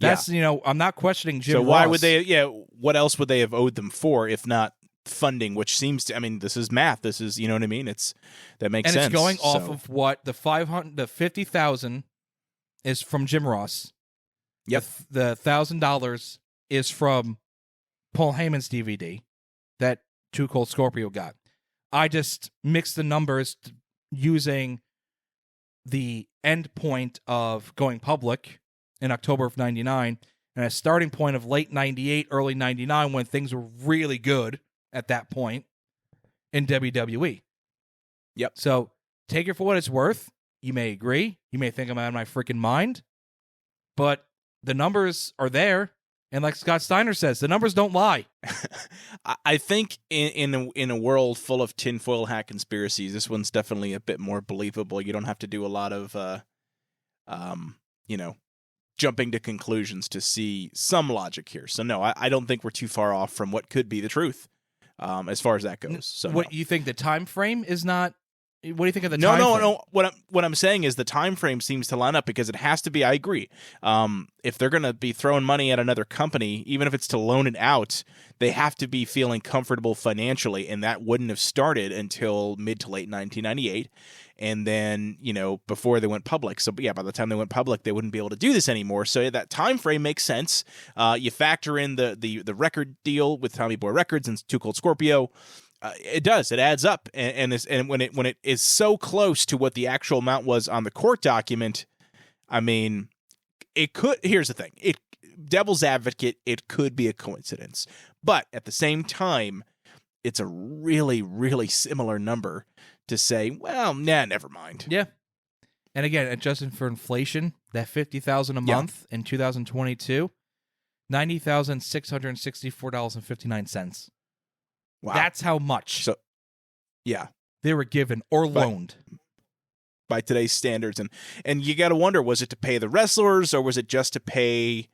[SPEAKER 2] That's, I'm not questioning Jim Ross.
[SPEAKER 1] Why would they, what else would they have owed them for if not funding, which seems to, this is math. This is, you know what I mean? That makes sense.
[SPEAKER 2] And it's going off of what the $50,000 is from Jim Ross.
[SPEAKER 1] Yep.
[SPEAKER 2] The $1,000 is from Paul Heyman's DVD that Too Cold Scorpio got. I just mixed the numbers using the end point of going public in October of 99 and a starting point of late 98, early 99 when things were really good at that point in WWE.
[SPEAKER 1] Yep.
[SPEAKER 2] So take it for what it's worth. You may agree. You may think I'm out of my freaking mind. But the numbers are there. And like Scott Steiner says, the numbers don't lie.
[SPEAKER 1] I think in a world full of tinfoil hat conspiracies, this one's definitely a bit more believable. You don't have to do a lot of, jumping to conclusions to see some logic here. So no, I don't think we're too far off from what could be the truth, as far as that goes. So
[SPEAKER 2] what you think the time frame is not What do you think of the
[SPEAKER 1] No,
[SPEAKER 2] time
[SPEAKER 1] no,
[SPEAKER 2] frame?
[SPEAKER 1] no. What I'm saying is the time frame seems to line up because it has to be. I agree. If they're going to be throwing money at another company, even if it's to loan it out, they have to be feeling comfortable financially, and that wouldn't have started until mid to late 1998, and then before they went public. So yeah, by the time they went public, they wouldn't be able to do this anymore. So that time frame makes sense. You factor in the record deal with Tommy Boy Records and Too Cold Scorpio. It does. It adds up, and when it is so close to what the actual amount was on the court document, I mean, it could. Here's the thing: devil's advocate, it could be a coincidence, but at the same time, it's a really, really similar number to say, well, nah, never mind.
[SPEAKER 2] Yeah, and again, adjusting for inflation, that $50,000 a month in 2022, $90,664.59.
[SPEAKER 1] Wow.
[SPEAKER 2] That's how much.
[SPEAKER 1] So, yeah,
[SPEAKER 2] they were given or loaned
[SPEAKER 1] by today's standards, and you got to wonder, was it to pay the wrestlers or was it just to pay,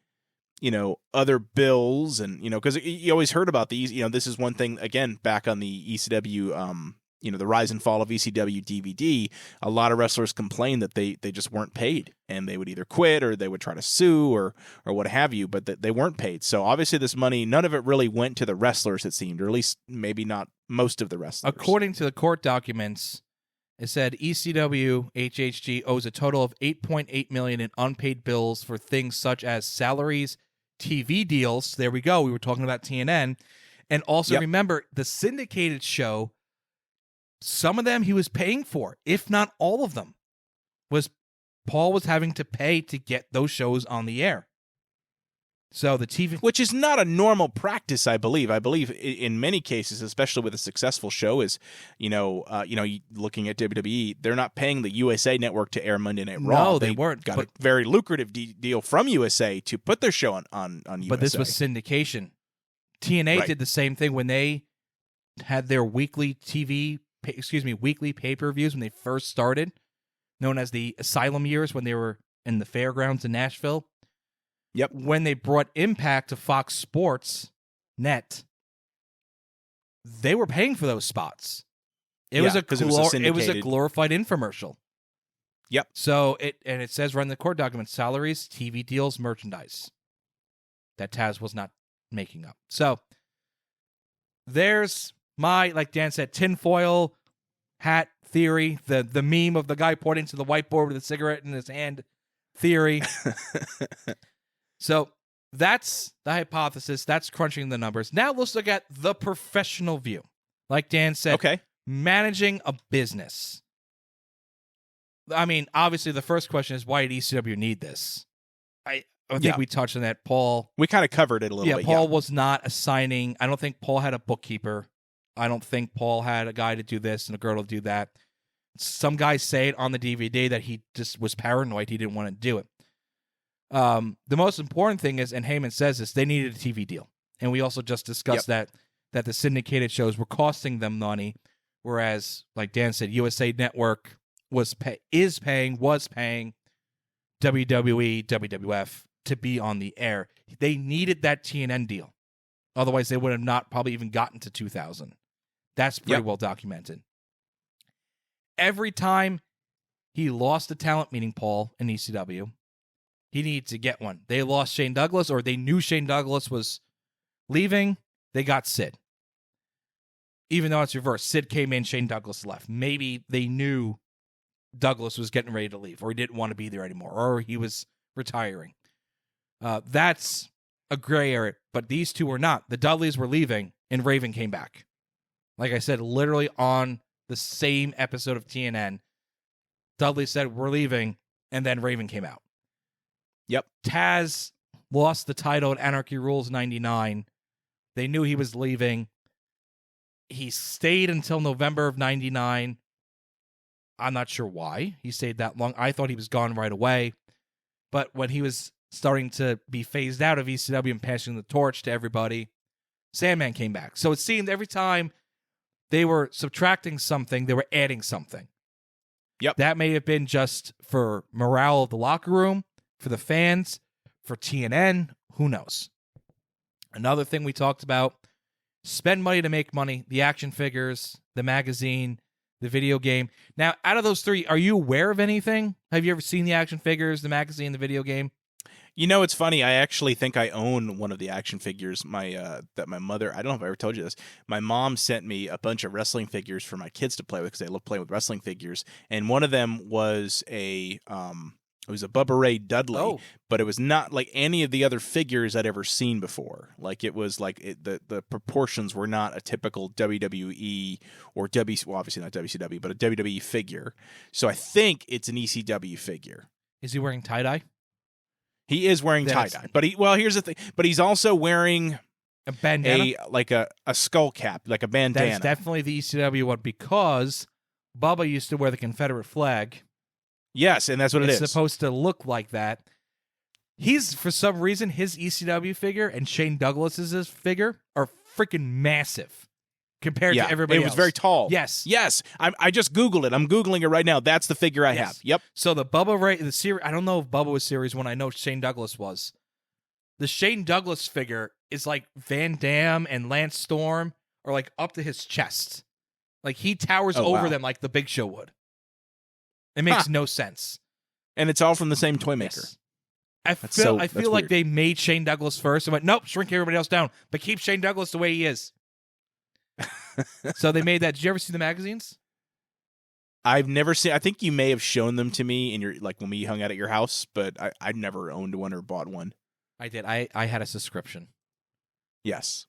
[SPEAKER 1] other bills? And because you always heard about these. This is one thing again back on the ECW. The rise and fall of ECW DVD, a lot of wrestlers complained that they just weren't paid, and they would either quit or they would try to sue or what have you, but that they weren't paid. So obviously this money, none of it really went to the wrestlers, it seemed, or at least maybe not most of the wrestlers.
[SPEAKER 2] According to the court documents, it said ECW HHG owes a total of $8.8 million in unpaid bills for things such as salaries, TV deals. There we go. We were talking about TNN. And also remember, the syndicated show, some of them he was paying for, if not all of them, Paul was having to pay to get those shows on the air. So the TV,
[SPEAKER 1] which is not a normal practice, I believe. I believe in many cases, especially with a successful show, is looking at WWE, they're not paying the USA Network to air Monday Night Raw.
[SPEAKER 2] No, they weren't.
[SPEAKER 1] Got a very lucrative deal from USA to put their show on USA.
[SPEAKER 2] But this was syndication. TNA did the same thing when they had their weekly weekly pay-per-views when they first started, known as the Asylum years, when they were in the fairgrounds in Nashville.
[SPEAKER 1] Yep.
[SPEAKER 2] When they brought Impact to Fox Sports Net, they were paying for those spots. It was a glorified infomercial.
[SPEAKER 1] Yep.
[SPEAKER 2] So it says right in the court document, salaries, TV deals, merchandise. That Taz was not making up. So there's my, like Dan said, tinfoil hat theory, the meme of the guy pointing to the whiteboard with a cigarette in his hand theory. So that's the hypothesis. That's crunching the numbers. Now let's look at the professional view. Like Dan said, managing a business. I mean, obviously the first question is, why did ECW need this? I think we touched on that. Paul.
[SPEAKER 1] We kind of covered it a little bit.
[SPEAKER 2] Paul was not assigning. I don't think Paul had a bookkeeper. I don't think Paul had a guy to do this and a girl to do that. Some guys say it on the DVD that he just was paranoid. He didn't want to do it. The most important thing is, and Heyman says this, they needed a TV deal. And we also just discussed that the syndicated shows were costing them money, whereas, like Dan said, USA Network was paying WWE, WWF to be on the air. They needed that TNN deal. Otherwise, they would have not probably even gotten to 2000. That's pretty well documented. Every time he lost a talent, meaning Paul in ECW, he needed to get one. They lost Shane Douglas, or they knew Shane Douglas was leaving. They got Sid. Even though it's reversed. Sid came in, Shane Douglas left. Maybe they knew Douglas was getting ready to leave, or he didn't want to be there anymore, or he was retiring. That's a gray area, but these two were not. The Dudleys were leaving, and Raven came back. Like I said, literally on the same episode of TNN, Dudley said, we're leaving, and then Raven came out.
[SPEAKER 1] Yep.
[SPEAKER 2] Taz lost the title at Anarchy Rules 99. They knew he was leaving. He stayed until November of 99. I'm not sure why he stayed that long. I thought he was gone right away. But when he was starting to be phased out of ECW and passing the torch to everybody, Sandman came back. So it seemed every time they were subtracting something, they were adding something.
[SPEAKER 1] Yep.
[SPEAKER 2] That may have been just for morale of the locker room, for the fans, for TNN, who knows. Another thing we talked about, spend money to make money, the action figures, the magazine, the video game. Now, out of those three, are you aware of anything? Have you ever seen the action figures, the magazine, the video game?
[SPEAKER 1] You know, it's funny. I actually think I own one of the action figures. That my mother. I don't know if I ever told you this. My mom sent me a bunch of wrestling figures for my kids to play with because they love playing with wrestling figures. And one of them was a Bubba Ray Dudley, but it was not like any of the other figures I'd ever seen before. Like it was like the proportions were not a typical WWE or well, obviously not WCW, but a WWE figure. So I think it's an ECW figure.
[SPEAKER 2] Is he wearing tie-dye?
[SPEAKER 1] He is wearing tie-dye, but here's the thing. But he's also wearing
[SPEAKER 2] a bandana,
[SPEAKER 1] a skull cap, like a bandana.
[SPEAKER 2] That's definitely the ECW one because Bubba used to wear the Confederate flag.
[SPEAKER 1] Yes, and that's what
[SPEAKER 2] it's
[SPEAKER 1] is.
[SPEAKER 2] Supposed to look like that. He's, for some reason, his ECW figure and Shane Douglas's figure are freaking massive compared to everybody else.
[SPEAKER 1] It was very tall.
[SPEAKER 2] Yes.
[SPEAKER 1] I just Googled it. I'm Googling it right now. That's the figure I have. Yep.
[SPEAKER 2] So the Bubba Ray, the series, I don't know if Bubba was series one. I know Shane Douglas was. The Shane Douglas figure is like Van Dam and Lance Storm are like up to his chest. Like he towers over them like the Big Show would. It makes no sense.
[SPEAKER 1] And it's all from the same toy maker.
[SPEAKER 2] Yes. I feel like they made Shane Douglas first and went, nope, shrink everybody else down, but keep Shane Douglas the way he is. So they made that. Did you ever see the magazines?
[SPEAKER 1] I've never seen. I think you may have shown them to me in your when we hung out at your house, but I never owned one or bought one.
[SPEAKER 2] I did. I had a subscription.
[SPEAKER 1] Yes.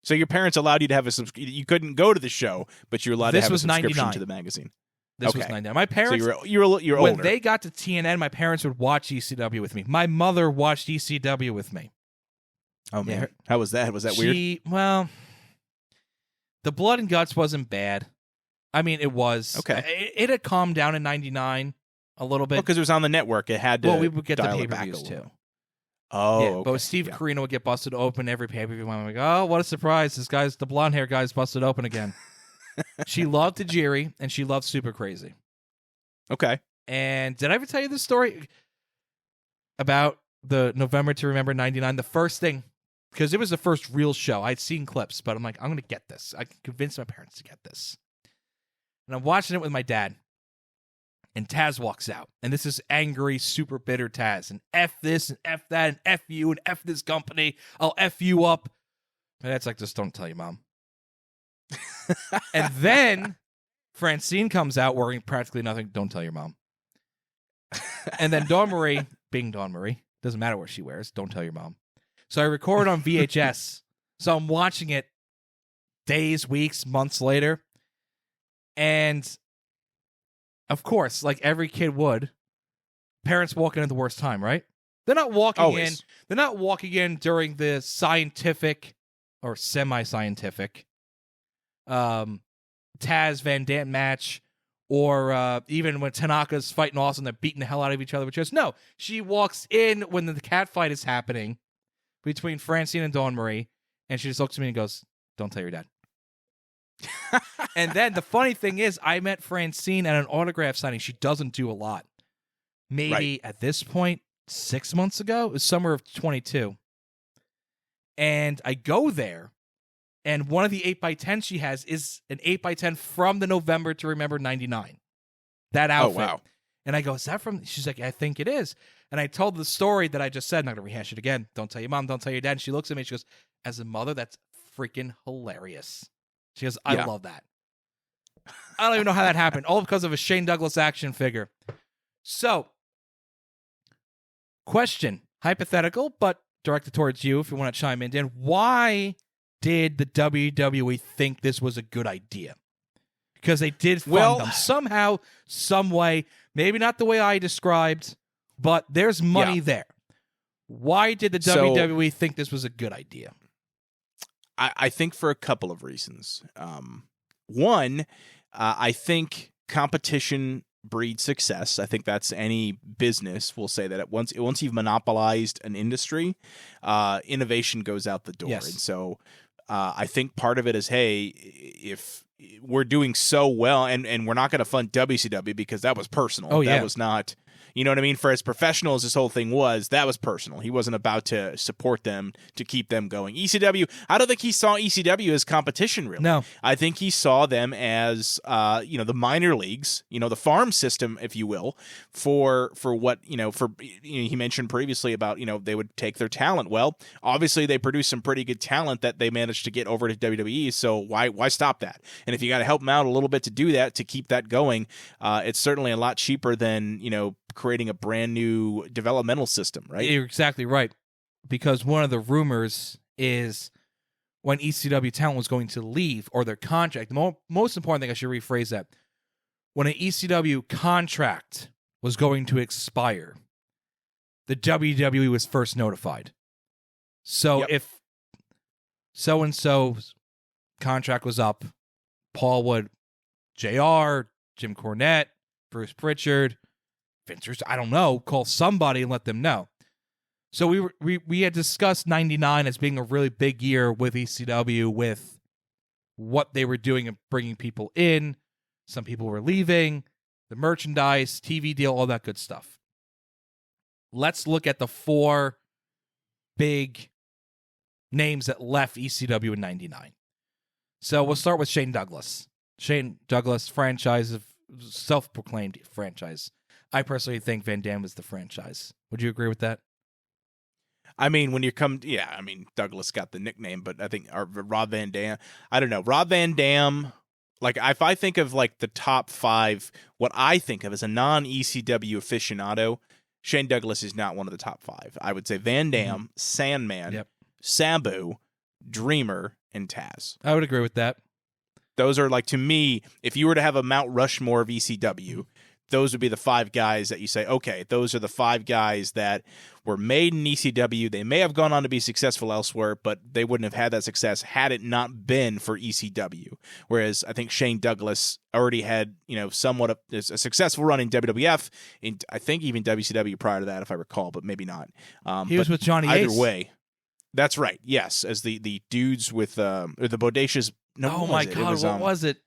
[SPEAKER 1] So your parents allowed you to have a subscription. You couldn't go to the show, but you were allowed to have a subscription
[SPEAKER 2] 99.
[SPEAKER 1] to the magazine.
[SPEAKER 2] This was 99. My parents.
[SPEAKER 1] So you're older.
[SPEAKER 2] When they got to TNN, my parents would watch ECW with me. My mother watched ECW with me.
[SPEAKER 1] Oh man, how was that? Was that weird?
[SPEAKER 2] Well, the blood and guts wasn't bad. I mean, it was.
[SPEAKER 1] Okay.
[SPEAKER 2] It had calmed down in 99 a little bit.
[SPEAKER 1] Because it was on the network. It had to.
[SPEAKER 2] Well, we would get the
[SPEAKER 1] dial it
[SPEAKER 2] pay-per-views
[SPEAKER 1] back a little.
[SPEAKER 2] too.
[SPEAKER 1] Oh,
[SPEAKER 2] yeah,
[SPEAKER 1] okay.
[SPEAKER 2] But Steve Carino would get busted open every pay-per-view. I'm like, oh, what a surprise. The blonde hair guy's busted open again. She loved Tajiri, and she loved Super Crazy.
[SPEAKER 1] Okay.
[SPEAKER 2] And did I ever tell you this story about the November to Remember 99? The first thing, because it was the first real show. I'd seen clips, but I'm like, I'm going to get this. I can convince my parents to get this. And I'm watching it with my dad. And Taz walks out. And this is angry, super bitter Taz. And F this and F that and F you and F this company. I'll F you up. My dad's like, just don't tell your mom. And then Francine comes out wearing practically nothing. Don't tell your mom. And then Dawn Marie, being Dawn Marie, doesn't matter what she wears. Don't tell your mom. So I record on VHS. So I'm watching it days, weeks, months later. And of course, like every kid would, parents walk in at the worst time, right? They're not walking in. They're not walking in during the scientific or semi-scientific Taz Van Dam match, or even when Tanaka's fighting Austin, they're beating the hell out of each other with chairs. No, she walks in when the cat fight is happening between Francine and Dawn Marie, and she just looks at me and goes, "Don't tell your dad." And then the funny thing is, I met Francine at an autograph signing. She doesn't do a lot. Maybe at this point, 6 months ago, it was summer of 22. And I go there, and one of the 8x10 she has is an 8x10 from the November to Remember 99. That outfit. Oh, wow. And I go, is that from? She's like, I think it is. And I told the story that I just said. I'm not going to rehash it again. Don't tell your mom. Don't tell your dad. And she looks at me and she goes, as a mother, that's freaking hilarious. She goes, I love that. I don't even know how that happened. All because of a Shane Douglas action figure. So, question, hypothetical, but directed towards you if you want to chime in, Dan. Why did the WWE think this was a good idea? Because they did fund them somehow, some way. Maybe not the way I described, but there's money there. Why did the WWE think this was a good idea?
[SPEAKER 1] I think for a couple of reasons. One, I think competition breeds success. I think that's any business will say that once you've monopolized an industry, innovation goes out the door. Yes. And so I think part of it is, hey, if we're doing so well, and we're not going to fund WCW because that was personal. That was not, You know what I mean? For as professional as this whole thing was, that was personal. He wasn't about to support them to keep them going. ECW, I don't think he saw ECW as competition, really.
[SPEAKER 2] No.
[SPEAKER 1] I think he saw them as, the minor leagues, the farm system, if you will, for what, he mentioned previously about, they would take their talent. Well, obviously they produced some pretty good talent that they managed to get over to WWE, so why stop that? And if you got to help them out a little bit to do that, to keep that going, it's certainly a lot cheaper than, creating a brand new developmental system, right?
[SPEAKER 2] You're exactly right. Because one of the rumors is when ECW talent was going to leave, or their contract, the most important thing, I should rephrase that, when an ECW contract was going to expire, the WWE was first notified. So if so-and-so's contract was up, Paul would, JR, Jim Cornette, Bruce Pritchard, Vince, I don't know, call somebody and let them know. So we had discussed 99 as being a really big year with ECW, with what they were doing and bringing people in. Some people were leaving, the merchandise, TV deal, all that good stuff. Let's look at the 4 big names that left ECW in 99. So we'll start with Shane Douglas. Shane Douglas, franchise of self-proclaimed franchise. I personally think Van Dam was the franchise. Would you agree with that?
[SPEAKER 1] I mean, when you come, Douglas got the nickname, but I think Rob Van Dam, I don't know. Rob Van Dam, like, if I think of, like, the top 5, what I think of as a non-ECW aficionado, Shane Douglas is not one of the top 5. I would say Van Dam, Sandman, Sabu, Dreamer, and Taz.
[SPEAKER 2] I would agree with that.
[SPEAKER 1] Those are, like, to me, if you were to have a Mount Rushmore of ECW, those would be the 5 guys that you say, okay, those are the 5 guys that were made in ECW. They may have gone on to be successful elsewhere, but they wouldn't have had that success had it not been for ECW. Whereas I think Shane Douglas already had, somewhat a successful run in WWF, in I think even WCW prior to that, if I recall, but maybe not.
[SPEAKER 2] He was with Johnny Ace.
[SPEAKER 1] Either way, that's right. Yes, as the dudes with or the Bodacious. No,
[SPEAKER 2] oh my God, what was it?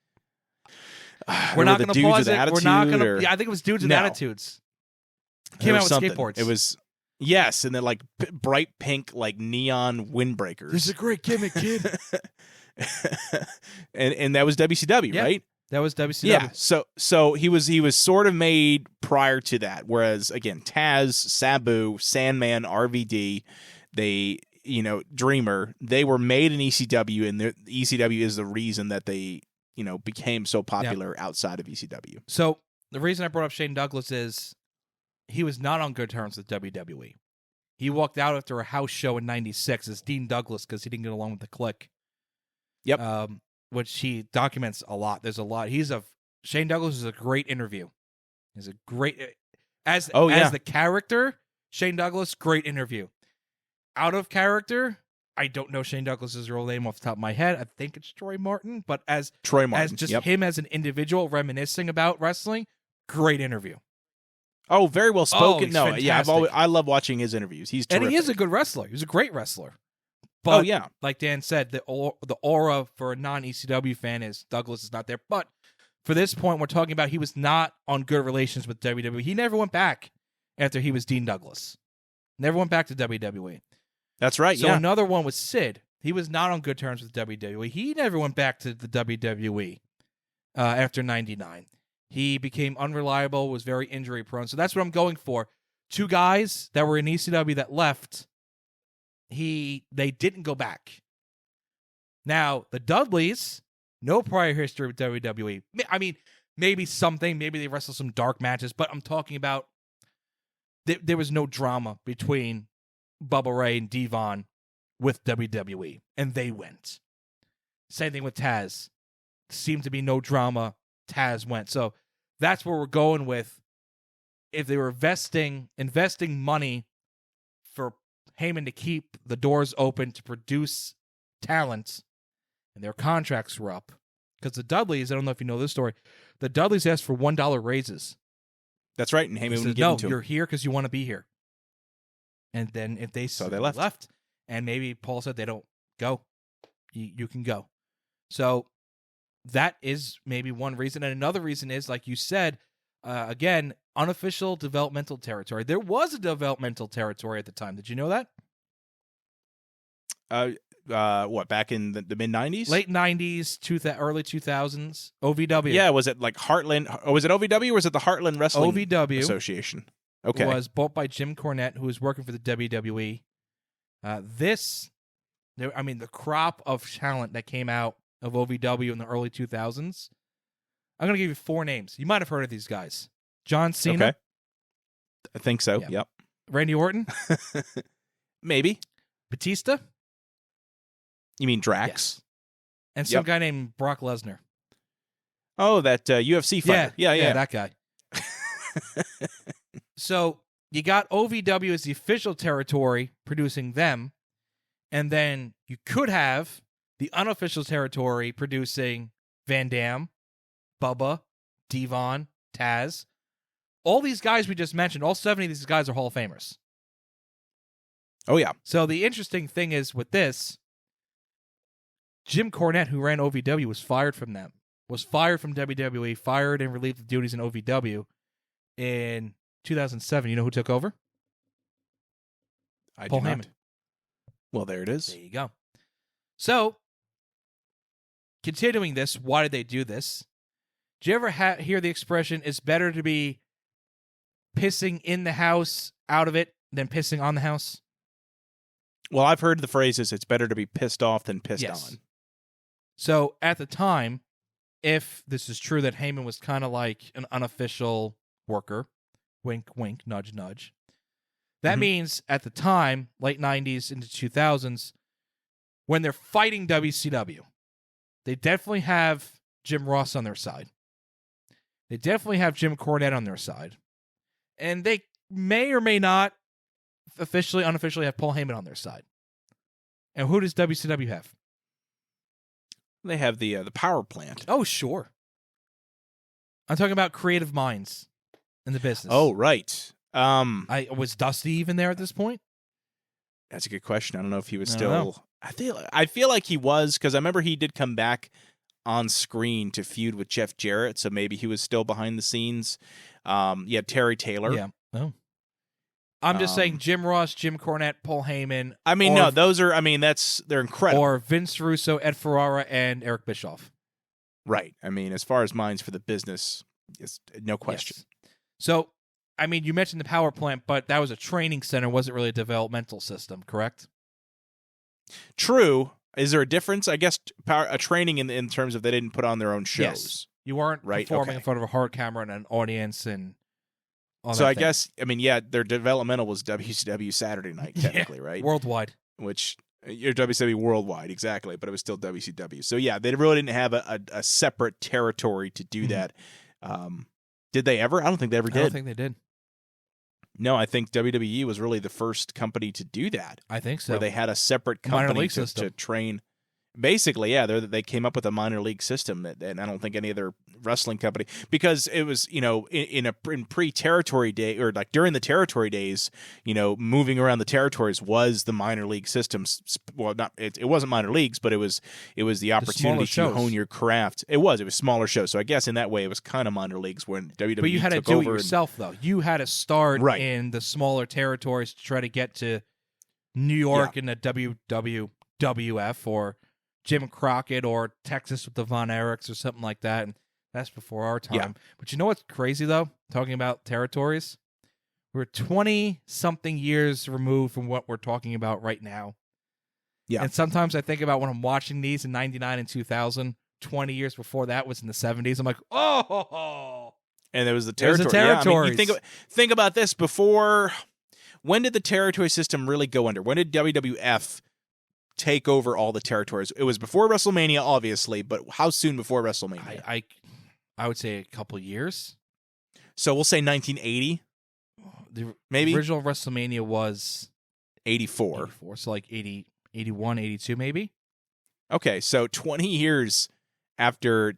[SPEAKER 1] We're not going to pause it.
[SPEAKER 2] We're not going to. Yeah, I think it was Dudes with Attitudes. Came out with skateboards.
[SPEAKER 1] It was, yes, and then like bright pink, like neon windbreakers.
[SPEAKER 2] This is a great gimmick, kid.
[SPEAKER 1] and that was WCW, right?
[SPEAKER 2] That was WCW.
[SPEAKER 1] Yeah. So he was sort of made prior to that. Whereas again, Taz, Sabu, Sandman, RVD, they. Dreamer, they were made in ECW, and the ECW is the reason that they, became so popular outside of ECW.
[SPEAKER 2] So the reason I brought up Shane Douglas is he was not on good terms with WWE. He walked out after a house show in '96 as Dean Douglas because he didn't get along with the Clique.
[SPEAKER 1] Yep.
[SPEAKER 2] Which he documents a lot. There's a lot. Shane Douglas is a great interview. He's a great as the character. Shane Douglas, great interview. Out of character, I don't know Shane Douglas's real name off the top of my head. I think it's Troy Martin, but as
[SPEAKER 1] Troy Martin,
[SPEAKER 2] as just him as an individual reminiscing about wrestling, great interview.
[SPEAKER 1] Oh, very well spoken.
[SPEAKER 2] Oh,
[SPEAKER 1] I love watching his interviews. He's terrific.
[SPEAKER 2] And he is a good wrestler. He's a great wrestler. But like Dan said, the aura for a non-ECW fan is Douglas is not there. But for this point, we're talking about he was not on good relations with WWE. He never went back after he was Dean Douglas. Never went back to WWE.
[SPEAKER 1] That's right.
[SPEAKER 2] So another one was Sid. He was not on good terms with WWE. He never went back to the WWE after '99. He became unreliable, was very injury prone. So that's what I'm going for. 2 guys that were in ECW that left. They didn't go back. Now the Dudleys, no prior history with WWE. I mean, maybe something. Maybe they wrestled some dark matches, but I'm talking about there was no drama between Bubba Ray and Devon with WWE, and they went. Same thing with Taz. Seemed to be no drama. Taz went. So that's where we're going with. If they were investing money for Heyman to keep the doors open to produce talent, and their contracts were up, because the Dudleys, I don't know if you know this story, the Dudleys asked for $1 raises.
[SPEAKER 1] That's right, and Heyman
[SPEAKER 2] said,
[SPEAKER 1] wouldn't give them to
[SPEAKER 2] you're
[SPEAKER 1] him.
[SPEAKER 2] here because you want to be here. And then if they left, and maybe Paul said they don't go, you can go. So that is maybe one reason. And another reason is, like you said, Again, unofficial developmental territory. There was a developmental territory at the time. Did you know that?
[SPEAKER 1] What, back in the mid 90s?
[SPEAKER 2] Late 90s, early 2000s. OVW.
[SPEAKER 1] Yeah, was it like Heartland? Oh, was it OVW or was it the Heartland Wrestling
[SPEAKER 2] OVW
[SPEAKER 1] Association? Okay.
[SPEAKER 2] was bought by Jim Cornette, who was working for the WWE. The crop of talent that came out of OVW in the early 2000s. I'm going to give you 4 names. You might have heard of these guys. John Cena.
[SPEAKER 1] Okay. I think so.
[SPEAKER 2] Yeah.
[SPEAKER 1] Yep.
[SPEAKER 2] Randy Orton.
[SPEAKER 1] Maybe.
[SPEAKER 2] Batista.
[SPEAKER 1] You mean Drax?
[SPEAKER 2] Yes. And some guy named Brock Lesnar.
[SPEAKER 1] Oh, that UFC fighter. Yeah.
[SPEAKER 2] That guy. So you got OVW as the official territory producing them, and then you could have the unofficial territory producing Van Dam, Bubba, Devon, Taz. All these guys we just mentioned, all 70 of these guys are Hall of Famers.
[SPEAKER 1] Oh, yeah.
[SPEAKER 2] So the interesting thing is with this, Jim Cornette, who ran OVW, was fired from them. Was fired from WWE, fired and relieved of duties in OVW in 2007. You know who took over? Paul Heyman.
[SPEAKER 1] Well, there it is.
[SPEAKER 2] There you go. So, continuing this, why did they do this? Did you ever hear the expression, it's better to be pissing in the house out of it than pissing on the house?
[SPEAKER 1] Well, I've heard the phrases, it's better to be pissed off than pissed on.
[SPEAKER 2] So, at the time, if this is true that Heyman was kind of like an unofficial worker, wink, wink, nudge, nudge, that means at the time, late 90s into 2000s, when they're fighting WCW, they definitely have Jim Ross on their side. They definitely have Jim Cornette on their side. And they may or may not officially, unofficially have Paul Heyman on their side. And who does WCW have?
[SPEAKER 1] They have the power plant.
[SPEAKER 2] Oh, sure. I'm talking about creative minds in the business.
[SPEAKER 1] Oh, right.
[SPEAKER 2] Was Dusty even there at this point?
[SPEAKER 1] That's a good question. I don't know if he was still. I feel like he was, because I remember he did come back on screen to feud with Jeff Jarrett, so maybe he was still behind the scenes. Terry Taylor.
[SPEAKER 2] Yeah. Oh. I'm just saying Jim Ross, Jim Cornette, Paul Heyman.
[SPEAKER 1] I mean, they're incredible.
[SPEAKER 2] Or Vince Russo, Ed Ferrara, and Eric Bischoff.
[SPEAKER 1] Right. I mean, as far as minds for the business, it's no question.
[SPEAKER 2] Yes. So, I mean, you mentioned the power plant, but that was a training center, wasn't really a developmental system, correct?
[SPEAKER 1] True. Is there a difference? I guess a training in terms of they didn't put on their own shows.
[SPEAKER 2] Yes. You weren't performing in front of a hard camera and an audience and all
[SPEAKER 1] so
[SPEAKER 2] that
[SPEAKER 1] I
[SPEAKER 2] thing.
[SPEAKER 1] guess, their developmental was WCW Saturday Night, technically, right?
[SPEAKER 2] Worldwide.
[SPEAKER 1] Which, you're WCW Worldwide, exactly, but it was still WCW. So yeah, they really didn't have a separate territory to do that. Did they ever? I don't think they ever did.
[SPEAKER 2] I don't think they did.
[SPEAKER 1] No, I think WWE was really the first company to do that.
[SPEAKER 2] I think so.
[SPEAKER 1] Where they had a separate company to train. Basically, yeah, they came up with a minor league system, and I don't think any other wrestling company, because it was, in pre-territory day, or like during the territory days, moving around the territories was the minor league systems. Well, it wasn't minor leagues, but it was the opportunity to hone your craft. It was smaller shows, so I guess in that way it was kind of minor leagues when WWE.
[SPEAKER 2] But you had to do it yourself, though. You had to start in the smaller territories to try to get to New York in the WWF or Jim Crockett or Texas with the Von Erichs or something like that, and that's before our time. Yeah. But you know what's crazy, though? Talking about territories, we're 20-something years removed from what we're talking about right now.
[SPEAKER 1] Yeah.
[SPEAKER 2] And sometimes I think about when I'm watching these in 99 and 2000, 20 years before that was in the 70s, I'm like, oh!
[SPEAKER 1] And there was the territory.
[SPEAKER 2] Territories.
[SPEAKER 1] Yeah, think about this before. When did the territory system really go under? When did WWF take over all the territories? It was before WrestleMania, obviously, but how soon before WrestleMania?
[SPEAKER 2] I would say a couple years.
[SPEAKER 1] So we'll say 1980. Maybe.
[SPEAKER 2] The original WrestleMania was
[SPEAKER 1] 84.
[SPEAKER 2] So like 80, 81, 82 maybe.
[SPEAKER 1] Okay, so 20 years after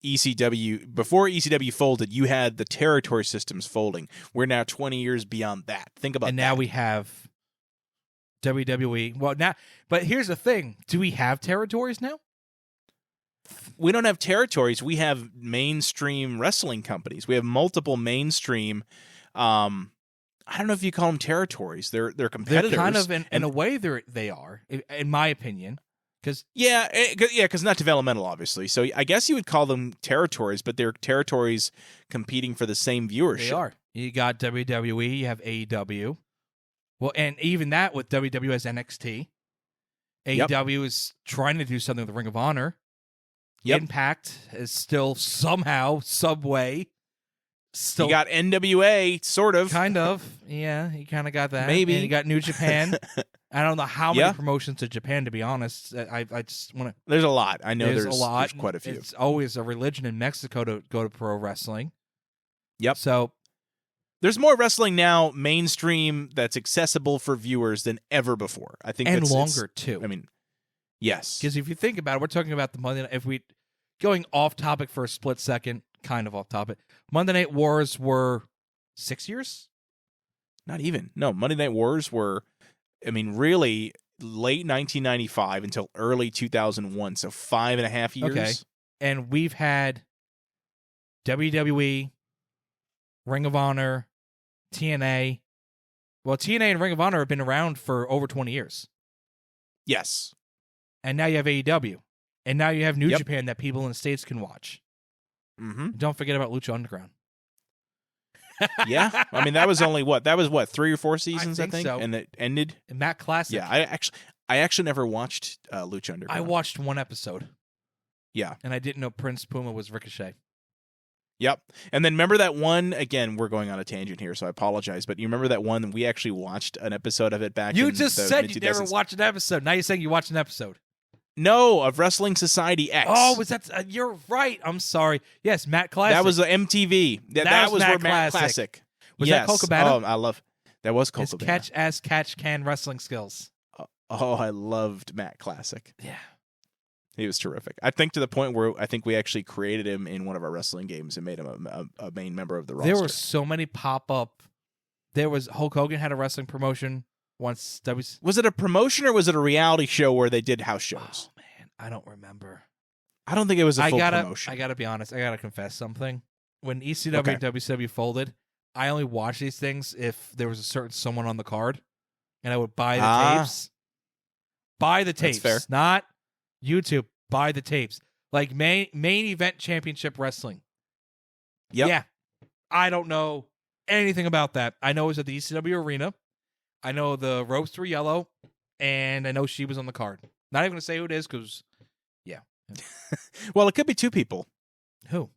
[SPEAKER 1] ECW, before ECW folded, you had the territory systems folding. We're now 20 years beyond that. Think about that.
[SPEAKER 2] And now we have WWE. Well, now, but here's the thing: do we have territories now?
[SPEAKER 1] we don't have territories. We have mainstream wrestling companies. We have multiple mainstream. I don't know if you call them territories. They're competitors.
[SPEAKER 2] They're kind of in a way they are, in my opinion. Because
[SPEAKER 1] because not developmental, obviously. So I guess you would call them territories, but they're territories competing for the same viewership.
[SPEAKER 2] They are. You got WWE, you have AEW. Well, and even that with WWE as NXT. AEW is trying to do something with Ring of Honor. Impact is still somehow, some way. Still,
[SPEAKER 1] you got NWA, sort of.
[SPEAKER 2] Kind of. Yeah, you kind of got that.
[SPEAKER 1] Maybe.
[SPEAKER 2] And you got New Japan. I don't know how many promotions to Japan, to be honest. I just want to...
[SPEAKER 1] There's a lot. I know there's
[SPEAKER 2] a lot.
[SPEAKER 1] There's quite a few.
[SPEAKER 2] It's always a religion in Mexico to go to pro wrestling.
[SPEAKER 1] Yep.
[SPEAKER 2] So...
[SPEAKER 1] There's more wrestling now, mainstream, that's accessible for viewers than ever before. I think
[SPEAKER 2] and longer, too.
[SPEAKER 1] I mean, yes.
[SPEAKER 2] Because if you think about it, we're talking about the Monday Night... If we... Going off topic for a split second, kind of off topic. Monday Night Wars were 6 years?
[SPEAKER 1] Not even. No, Monday Night Wars were, I mean, really late 1995 until early 2001, so 5.5 years.
[SPEAKER 2] Okay. And we've had WWE, Ring of Honor, TNA. Well, TNA and Ring of Honor have been around for over 20 years.
[SPEAKER 1] Yes.
[SPEAKER 2] And now you have AEW. And now you have New Japan that people in the States can watch.
[SPEAKER 1] Mm-hmm.
[SPEAKER 2] Don't forget about Lucha Underground.
[SPEAKER 1] Yeah. I mean, that was only what? That was what, 3 or 4 seasons, I think?
[SPEAKER 2] So.
[SPEAKER 1] And it ended?
[SPEAKER 2] And Matt Classic.
[SPEAKER 1] Yeah, I actually never watched Lucha Underground.
[SPEAKER 2] I watched one episode.
[SPEAKER 1] Yeah.
[SPEAKER 2] And I didn't know Prince Puma was Ricochet.
[SPEAKER 1] Yep. And then remember that one, again, we're going on a tangent here, so I apologize, but you remember that one that we actually watched an episode of it back
[SPEAKER 2] you
[SPEAKER 1] in
[SPEAKER 2] just
[SPEAKER 1] the
[SPEAKER 2] said
[SPEAKER 1] mid-2000s?
[SPEAKER 2] you never watched an episode. Now you're saying you watched an episode.
[SPEAKER 1] No, of Wrestling Society X.
[SPEAKER 2] Oh, was that? You're right. I'm sorry. Yes, Matt Classic.
[SPEAKER 1] That was MTV. That was where Matt Classic.
[SPEAKER 2] Was that Colt Cabana?
[SPEAKER 1] Oh, I love. That was Colt Cabana.
[SPEAKER 2] His catch can wrestling skills.
[SPEAKER 1] Oh, I loved Matt Classic.
[SPEAKER 2] Yeah.
[SPEAKER 1] He was terrific. I think to the point where I think we actually created him in one of our wrestling games and made him a main member of the roster.
[SPEAKER 2] There were so many pop-up. There was Hulk Hogan had a wrestling promotion once.
[SPEAKER 1] Was it a promotion or was it a reality show where they did house shows?
[SPEAKER 2] Oh, man. I don't remember.
[SPEAKER 1] I don't think it was a full promotion.
[SPEAKER 2] I gotta be honest. I gotta confess something. When ECW and WCW folded, I only watched these things if there was a certain someone on the card, and I would buy the tapes. Buy the tapes.
[SPEAKER 1] That's fair.
[SPEAKER 2] Not YouTube. Buy the tapes. Like main event championship wrestling.
[SPEAKER 1] Yep.
[SPEAKER 2] Yeah. I don't know anything about that. I know it was at the ECW arena. I know the ropes were yellow, and I know she was on the card. Not even going to say who it is because, yeah.
[SPEAKER 1] Well, it could be 2 people.
[SPEAKER 2] Who?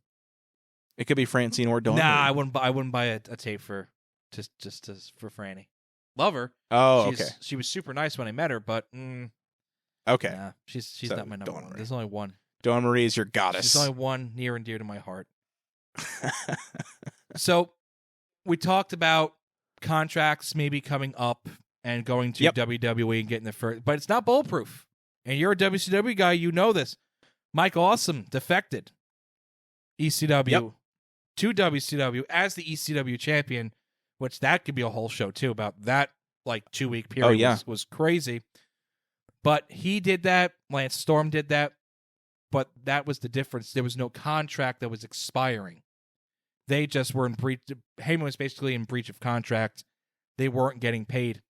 [SPEAKER 1] It could be Francine or Dawn.
[SPEAKER 2] Nah, I wouldn't buy a tape for for Franny. Love her.
[SPEAKER 1] Oh, okay.
[SPEAKER 2] She was super nice when I met her, but
[SPEAKER 1] okay.
[SPEAKER 2] nah, she's not my number one. There's only one.
[SPEAKER 1] Dawn Marie is your goddess.
[SPEAKER 2] There's only one near and dear to my heart. So we talked about contracts maybe coming up and going to WWE and getting the first, but it's not bulletproof. And you're a WCW guy, you know this. Mike Awesome defected ECW to WCW as the ECW champion, which that could be a whole show too about that 2-week period was crazy. But he did that. Lance Storm did that. But that was the difference. There was no contract that was expiring. They just were in breach. Heyman was basically in breach of contract. They weren't getting paid.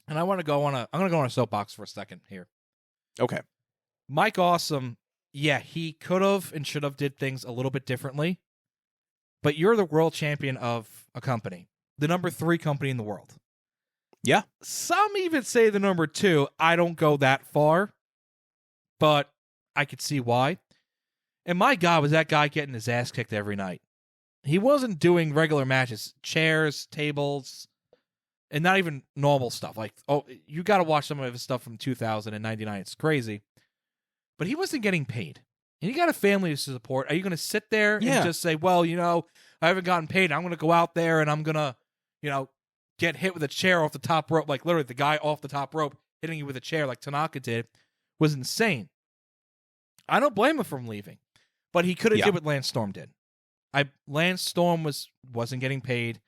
[SPEAKER 2] And I'm going to go on a soapbox for a second here.
[SPEAKER 1] Okay.
[SPEAKER 2] Mike Awesome, yeah, he could have and should have did things a little bit differently. But you're the world champion of a company, the number 3 company in the world.
[SPEAKER 1] Yeah.
[SPEAKER 2] Some even say the number 2. I don't go that far, but I could see why. And my God, was that guy getting his ass kicked every night. He wasn't doing regular matches, chairs, tables, and not even normal stuff. You got to watch some of his stuff from 2099. It's crazy. But he wasn't getting paid. And you got a family to support. Are you going to sit there and just say, well, I haven't gotten paid. I'm going to go out there and I'm going to, get hit with a chair off the top rope. Like literally the guy off the top rope hitting you with a chair like Tanaka did was insane. I don't blame him for leaving. But he could have did what Lance Storm did. Lance Storm wasn't getting paid.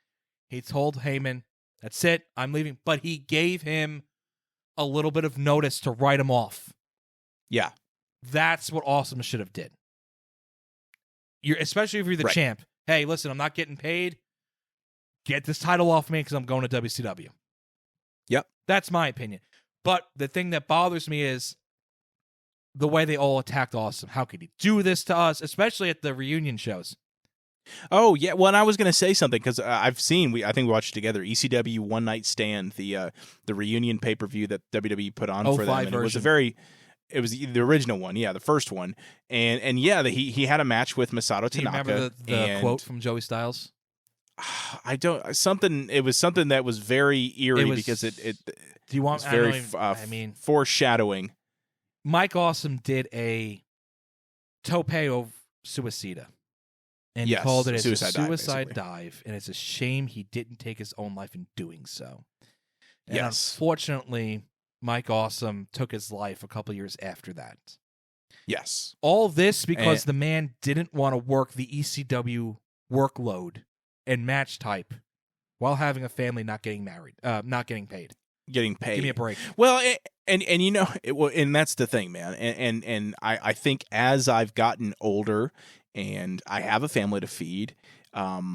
[SPEAKER 2] He told Heyman, that's it, I'm leaving. But he gave him a little bit of notice to write him off.
[SPEAKER 1] Yeah.
[SPEAKER 2] That's what Awesome should have did. especially if you're the
[SPEAKER 1] Right.
[SPEAKER 2] champ. Hey, listen, I'm not getting paid. Get this title off me because I'm going to WCW.
[SPEAKER 1] Yep.
[SPEAKER 2] That's my opinion. But the thing that bothers me is the way they all attacked Awesome. How could he do this to us, especially at the reunion shows?
[SPEAKER 1] Oh yeah, well, and I was going to say something because I've seen. I think we watched it together. ECW One Night Stand, the reunion pay-per-view that WWE put on for them, and it was the original one, yeah, the first one, and yeah, he had a match with Masato Tanaka.
[SPEAKER 2] Do you remember the quote from Joey Styles?
[SPEAKER 1] I don't It was something that was very eerie because it.
[SPEAKER 2] Do you want?
[SPEAKER 1] It's very foreshadowing.
[SPEAKER 2] Mike Awesome did a tope of suicida. And he called it a suicide dive, and it's a shame he didn't take his own life in doing so. And unfortunately, Mike Awesome took his life a couple years after that.
[SPEAKER 1] Yes.
[SPEAKER 2] All this because the man didn't want to work the ECW workload and match type while having a family, not getting married, not getting paid.
[SPEAKER 1] Getting paid.
[SPEAKER 2] Give me a break.
[SPEAKER 1] Well, and you know, and that's the thing, man. And I think as I've gotten older and I have a family to feed, I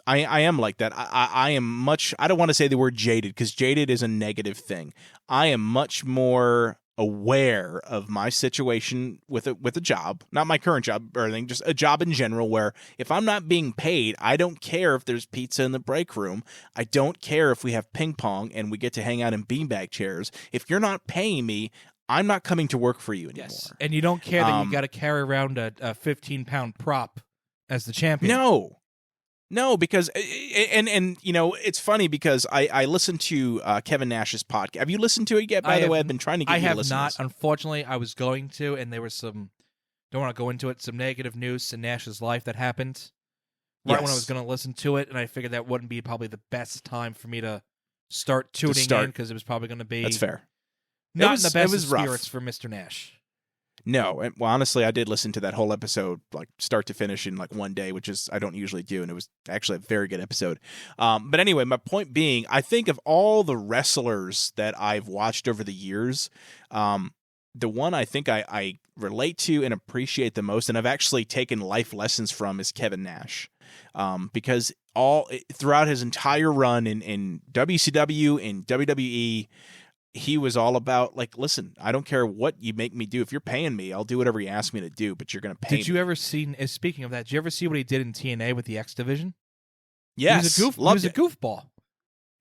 [SPEAKER 1] am like that. I am much. I don't want to say the word jaded because jaded is a negative thing. I am much more aware of my situation with a job, not my current job or anything, just a job in general where if I'm not being paid, I don't care if there's pizza in the break room. I don't care if we have ping pong and we get to hang out in beanbag chairs. If you're not paying me, I'm not coming to work for you anymore. Yes.
[SPEAKER 2] And you don't care that you got to carry around a 15-pound prop as the champion.
[SPEAKER 1] No, because and you know it's funny because I listened to Kevin Nash's podcast. Have you listened to it yet? By the way, I've been trying to get you to listen.
[SPEAKER 2] I have not. Unfortunately, I was going to, and there was some. Don't want to go into it. Some negative news in Nash's life that happened right when I was going to listen to it, and I figured that wouldn't be probably the best time for me to start tuning in because it was probably going to be.
[SPEAKER 1] That's fair.
[SPEAKER 2] Not in the best of spirits for Mr. Nash.
[SPEAKER 1] No, and well, honestly, I did listen to that whole episode, like start to finish in like one day, which is I don't usually do, and it was actually a very good episode. But anyway, my point being, I think of all the wrestlers that I've watched over the years, the one I think I relate to and appreciate the most, and I've actually taken life lessons from, is Kevin Nash, because throughout his entire run in WCW and WWE. He was all about, like, listen, I don't care what you make me do. If you're paying me, I'll do whatever you ask me to do, but you're going to pay me.
[SPEAKER 2] Did you ever see, speaking of that, did you ever see what he did in TNA with the X Division?
[SPEAKER 1] Yes.
[SPEAKER 2] He was a goofball.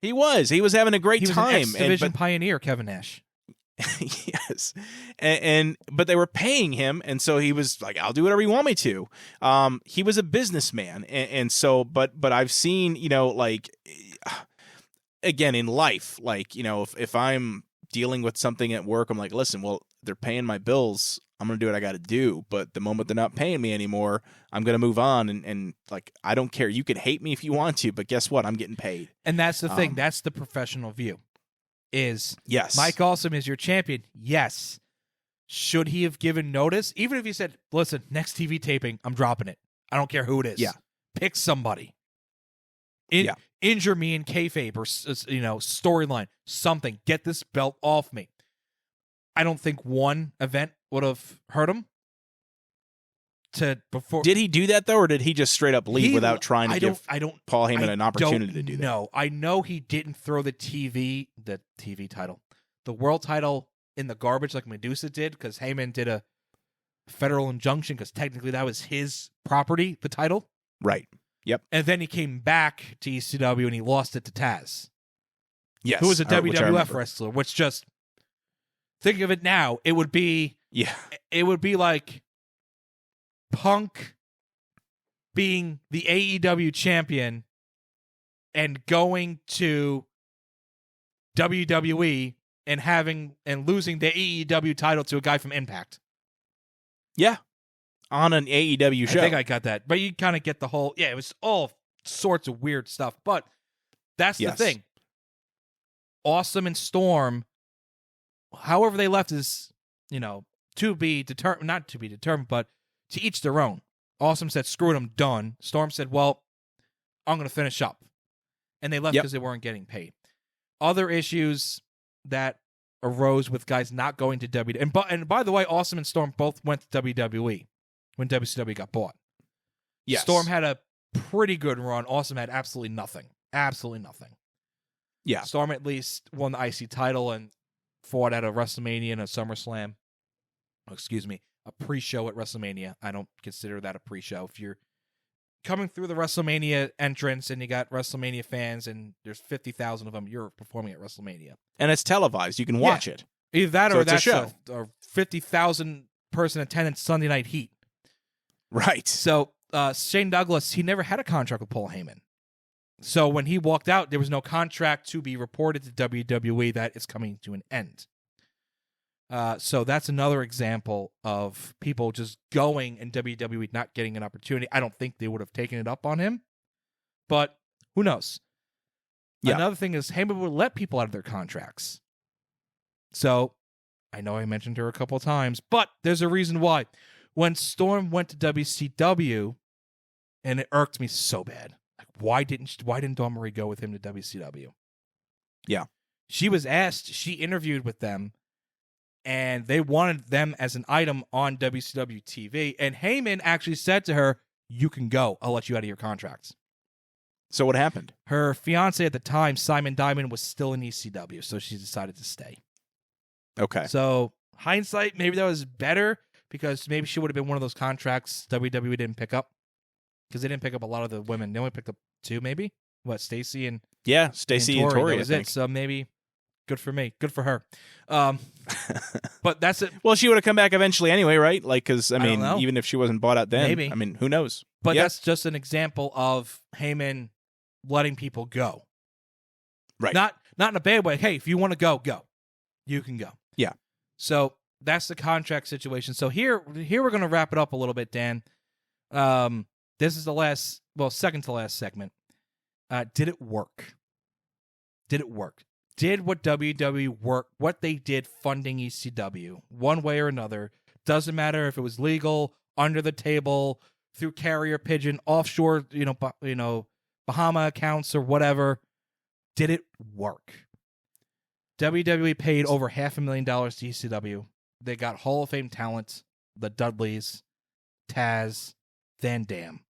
[SPEAKER 1] He was. He was having a great time.
[SPEAKER 2] He was an X Division pioneer, Kevin Nash.
[SPEAKER 1] Yes. But they were paying him, and so he was like, I'll do whatever you want me to. He was a businessman, and so, but I've seen, you know, like... Again, in life, like, you know, if I'm dealing with something at work, I'm like, listen, well, they're paying my bills. I'm going to do what I got to do. But the moment they're not paying me anymore, I'm going to move on. And like, I don't care. You can hate me if you want to, but guess what? I'm getting paid.
[SPEAKER 2] And that's the thing. That's the professional view is,
[SPEAKER 1] yes,
[SPEAKER 2] Mike Awesome is your champion. Yes. Should he have given notice? Even if he said, listen, next TV taping, I'm dropping it. I don't care who it is.
[SPEAKER 1] Yeah.
[SPEAKER 2] Pick somebody. Injure me in kayfabe or, you know, storyline, something. Get this belt off me. I don't think one event would have hurt him.
[SPEAKER 1] Did he do that though, or did he just straight up leave without trying to give Paul Heyman an opportunity to do that?
[SPEAKER 2] No, I know he didn't throw the TV title, the world title in the garbage like Medusa did, because Heyman did a federal injunction because technically that was his property, the title.
[SPEAKER 1] Right. Yep.
[SPEAKER 2] And then he came back to ECW and he lost it to Taz.
[SPEAKER 1] Yes.
[SPEAKER 2] Who was a WWF wrestler, which just, think of it now, it would be like Punk being the AEW champion and going to WWE and losing the AEW title to a guy from Impact.
[SPEAKER 1] Yeah. On an AEW show.
[SPEAKER 2] I think I got that. But you kind of get the whole... Yeah, it was all sorts of weird stuff. But that's the thing. Awesome and Storm, however they left is, you know, to be determined... Not to be determined, but to each their own. Awesome said, screw it, I'm done. Storm said, well, I'm going to finish up. And they left because they weren't getting paid. Other issues that arose with guys not going to WWE... And by the way, Awesome and Storm both went to WWE. When WCW got bought.
[SPEAKER 1] Yes.
[SPEAKER 2] Storm had a pretty good run. Awesome had absolutely nothing. Absolutely nothing.
[SPEAKER 1] Yeah.
[SPEAKER 2] Storm at least won the IC title and fought at a WrestleMania and a SummerSlam. Oh, excuse me, a pre-show at WrestleMania. I don't consider that a pre-show. If you're coming through the WrestleMania entrance and you got WrestleMania fans and there's 50,000 of them, you're performing at WrestleMania.
[SPEAKER 1] And it's televised. You can watch it.
[SPEAKER 2] Either that
[SPEAKER 1] So
[SPEAKER 2] or
[SPEAKER 1] it's a
[SPEAKER 2] that's
[SPEAKER 1] show.
[SPEAKER 2] a 50,000 person attendance Sunday Night Heat.
[SPEAKER 1] Right.
[SPEAKER 2] So Shane Douglas, he never had a contract with Paul Heyman. So when he walked out, there was no contract to be reported to WWE that it's coming to an end. So that's another example of people just going and WWE not getting an opportunity. I don't think they would have taken it up on him, but who knows?
[SPEAKER 1] Yeah.
[SPEAKER 2] Another thing is Heyman would let people out of their contracts. So I know I mentioned her a couple of times, but there's a reason why. When Storm went to WCW, and it irked me so bad. Like, why didn't Dawn Marie go with him to WCW?
[SPEAKER 1] Yeah.
[SPEAKER 2] She was asked, she interviewed with them, and they wanted them as an item on WCW TV. And Heyman actually said to her, "You can go. I'll let you out of your contracts."
[SPEAKER 1] So what happened?
[SPEAKER 2] Her fiance at the time, Simon Diamond, was still in ECW, so she decided to stay.
[SPEAKER 1] Okay.
[SPEAKER 2] So hindsight, maybe that was better because maybe she would have been one of those contracts WWE didn't pick up because they didn't pick up a lot of the women. They only picked up 2, maybe. What, Stacy and
[SPEAKER 1] Yeah, Stacy and Tori.
[SPEAKER 2] That was
[SPEAKER 1] I
[SPEAKER 2] it.
[SPEAKER 1] think.
[SPEAKER 2] So maybe good for me, good for her. But that's it.
[SPEAKER 1] Well, she would have come back eventually anyway, right? Like, because I
[SPEAKER 2] don't
[SPEAKER 1] mean,
[SPEAKER 2] know.
[SPEAKER 1] even if she wasn't bought out then,
[SPEAKER 2] Maybe.
[SPEAKER 1] I mean, who knows?
[SPEAKER 2] But
[SPEAKER 1] Yeah.
[SPEAKER 2] that's just an example of Heyman letting people go.
[SPEAKER 1] Right.
[SPEAKER 2] Not in a bad way. Hey, if you want to go, go. You can go.
[SPEAKER 1] Yeah.
[SPEAKER 2] So that's the contract situation. So here we're going to wrap it up a little bit, Dan. This is the second to last segment. Did it work? Did it work? Did what WWE work? What they did funding ECW one way or another? Doesn't matter if it was legal, under the table, through carrier pigeon, offshore, Bahama accounts or whatever. Did it work? WWE paid over $500,000 to ECW. They got Hall of Fame talent, the Dudleys, Taz, Van Dam.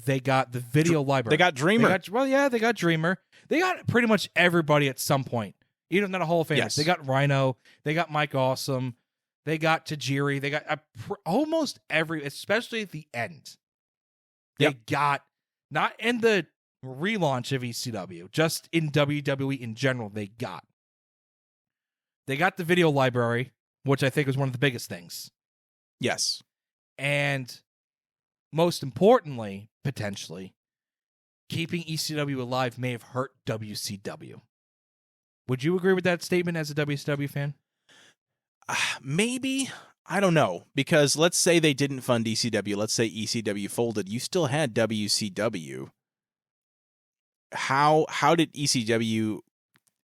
[SPEAKER 2] They got the video library.
[SPEAKER 1] They got Dreamer.
[SPEAKER 2] They got Dreamer. They got pretty much everybody at some point. Even not a Hall of Fame.
[SPEAKER 1] Yes.
[SPEAKER 2] They got Rhino. They got Mike Awesome. They got Tajiri. They got almost every, especially at the end. They got, not in the relaunch of ECW, just in WWE in general, they got the video library, which I think was one of the biggest things.
[SPEAKER 1] Yes.
[SPEAKER 2] And most importantly, potentially, keeping ECW alive may have hurt WCW. Would you agree with that statement as a WCW fan?
[SPEAKER 1] Maybe. I don't know. Because let's say they didn't fund ECW. Let's say ECW folded. You still had WCW. How did ECW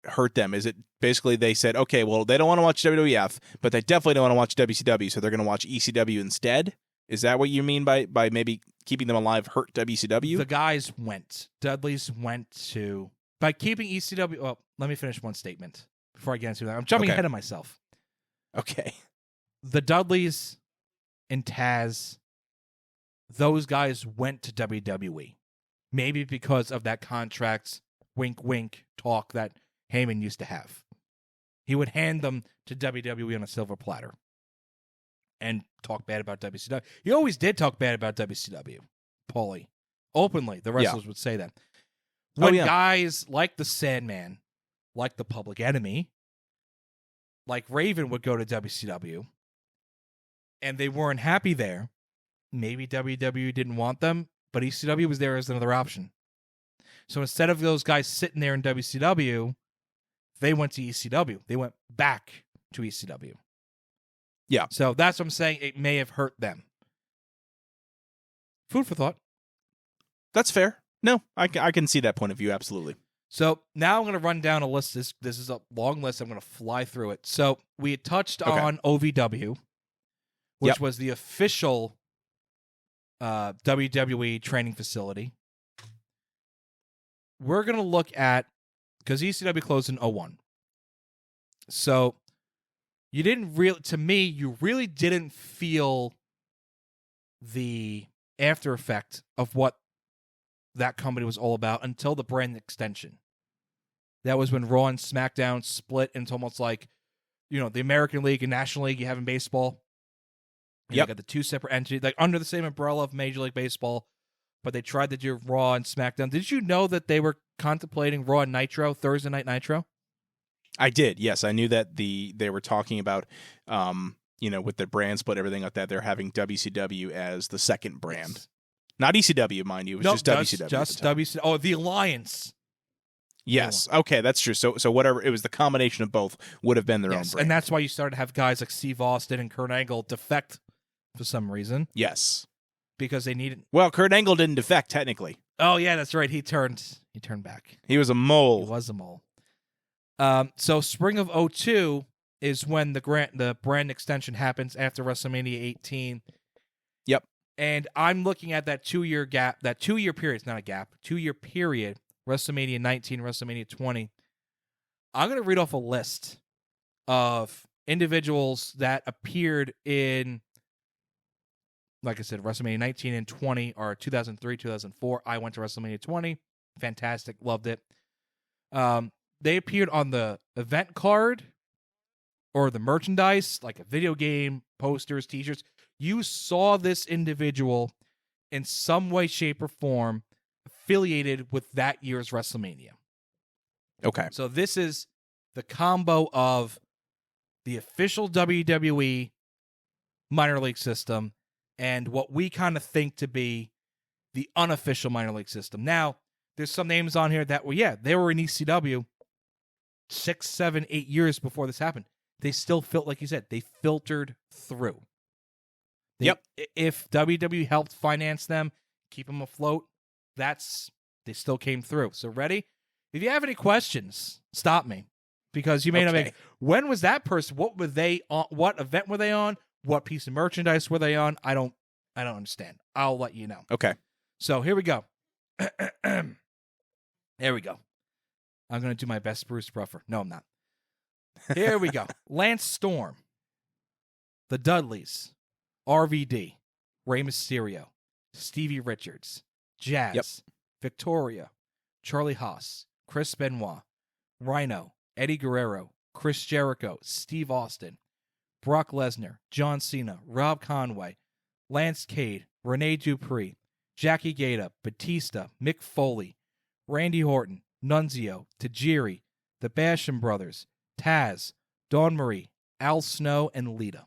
[SPEAKER 1] hurt them? Is it basically they said, okay, well, they don't want to watch WWF, but they definitely don't want to watch WCW, so they're going to watch ECW instead? Is that what you mean by maybe keeping them alive hurt WCW?
[SPEAKER 2] The guys went. Dudleys went to... By keeping ECW... Well, let me finish one statement before I get into that. I'm jumping ahead of myself.
[SPEAKER 1] Okay.
[SPEAKER 2] The Dudleys and Taz, those guys went to WWE. Maybe because of that contract, wink, wink, talk that Heyman used to have. He would hand them to WWE on a silver platter and talk bad about WCW. He always did talk bad about WCW, Paulie. Openly, the wrestlers would say that. When guys like the Sandman, like the Public Enemy, like Raven would go to WCW, and they weren't happy there, maybe WWE didn't want them, but ECW was there as another option. So instead of those guys sitting there in WCW, they went to ECW. They went back to ECW.
[SPEAKER 1] Yeah.
[SPEAKER 2] So that's what I'm saying. It may have hurt them. Food for thought.
[SPEAKER 1] That's fair. No, I can see that point of view, absolutely.
[SPEAKER 2] So now I'm going to run down a list. This is a long list. I'm going to fly through it. So we had touched on OVW, which was the official WWE training facility. We're going to look at, because ECW closed in 2001. So you really didn't feel the after effect of what that company was all about until the brand extension. That was when Raw and SmackDown split into almost like, the American League and National League you have in baseball. And
[SPEAKER 1] Yep.
[SPEAKER 2] You got the two separate entities, like under the same umbrella of Major League Baseball, but they tried to do Raw and SmackDown. Did you know that they were contemplating Raw and Nitro, Thursday Night Nitro?
[SPEAKER 1] I did. Yes, I knew that they were talking about, with the brand split, everything like that. They're having WCW as the second brand,
[SPEAKER 2] Yes.
[SPEAKER 1] not ECW, mind you. It was just WCW.
[SPEAKER 2] Just WCW. Oh, the Alliance.
[SPEAKER 1] Yes. Okay, that's true. So whatever, it was the combination of both would have been their own brand.
[SPEAKER 2] And that's why you started to have guys like Steve Austin and Kurt Angle defect for some reason.
[SPEAKER 1] Yes.
[SPEAKER 2] Because they needed.
[SPEAKER 1] Well, Kurt Angle didn't defect technically.
[SPEAKER 2] Oh yeah, that's right. He turned back.
[SPEAKER 1] He was a mole.
[SPEAKER 2] He was a mole. So spring of 2002 is when the brand extension happens after WrestleMania 18.
[SPEAKER 1] Yep.
[SPEAKER 2] And I'm looking at that 2-year gap. That 2-year period. It's not a gap. 2-year period. WrestleMania 19, WrestleMania 20. I'm going to read off a list of individuals that appeared in, like I said, WrestleMania 19 and 20 are 2003, 2004. I went to WrestleMania 20. Fantastic. Loved it. They appeared on the event card or the merchandise, like a video game, posters, t-shirts. You saw this individual in some way, shape, or form affiliated with that year's WrestleMania.
[SPEAKER 1] Okay.
[SPEAKER 2] So this is the combo of the official WWE minor league system and what we kind of think to be the unofficial minor league system. Now, there's some names on here that they were in ECW 6, 7, 8 years before this happened. They still felt, like you said, they filtered through.
[SPEAKER 1] Yep.
[SPEAKER 2] If WWE helped finance them, keep them afloat, they still came through. So ready? If you have any questions, stop me, because you may not make. When was that person? What were they on? What event were they on? What piece of merchandise were they on? I don't understand. I'll let you know.
[SPEAKER 1] Okay.
[SPEAKER 2] So here we go. Here we go. I'm going to do my best Bruce Bruffer. No, I'm not. Here we go. Lance Storm, the Dudleys, RVD, Rey Mysterio, Stevie Richards, Jazz, Victoria, Charlie Haas, Chris Benoit, Rhino, Eddie Guerrero, Chris Jericho, Steve Austin, Brock Lesnar, John Cena, Rob Conway, Lance Cade, Rene Dupree, Jackie Gata, Batista, Mick Foley, Randy Orton, Nunzio, Tajiri, the Basham Brothers, Taz, Dawn Marie, Al Snow, and Lita.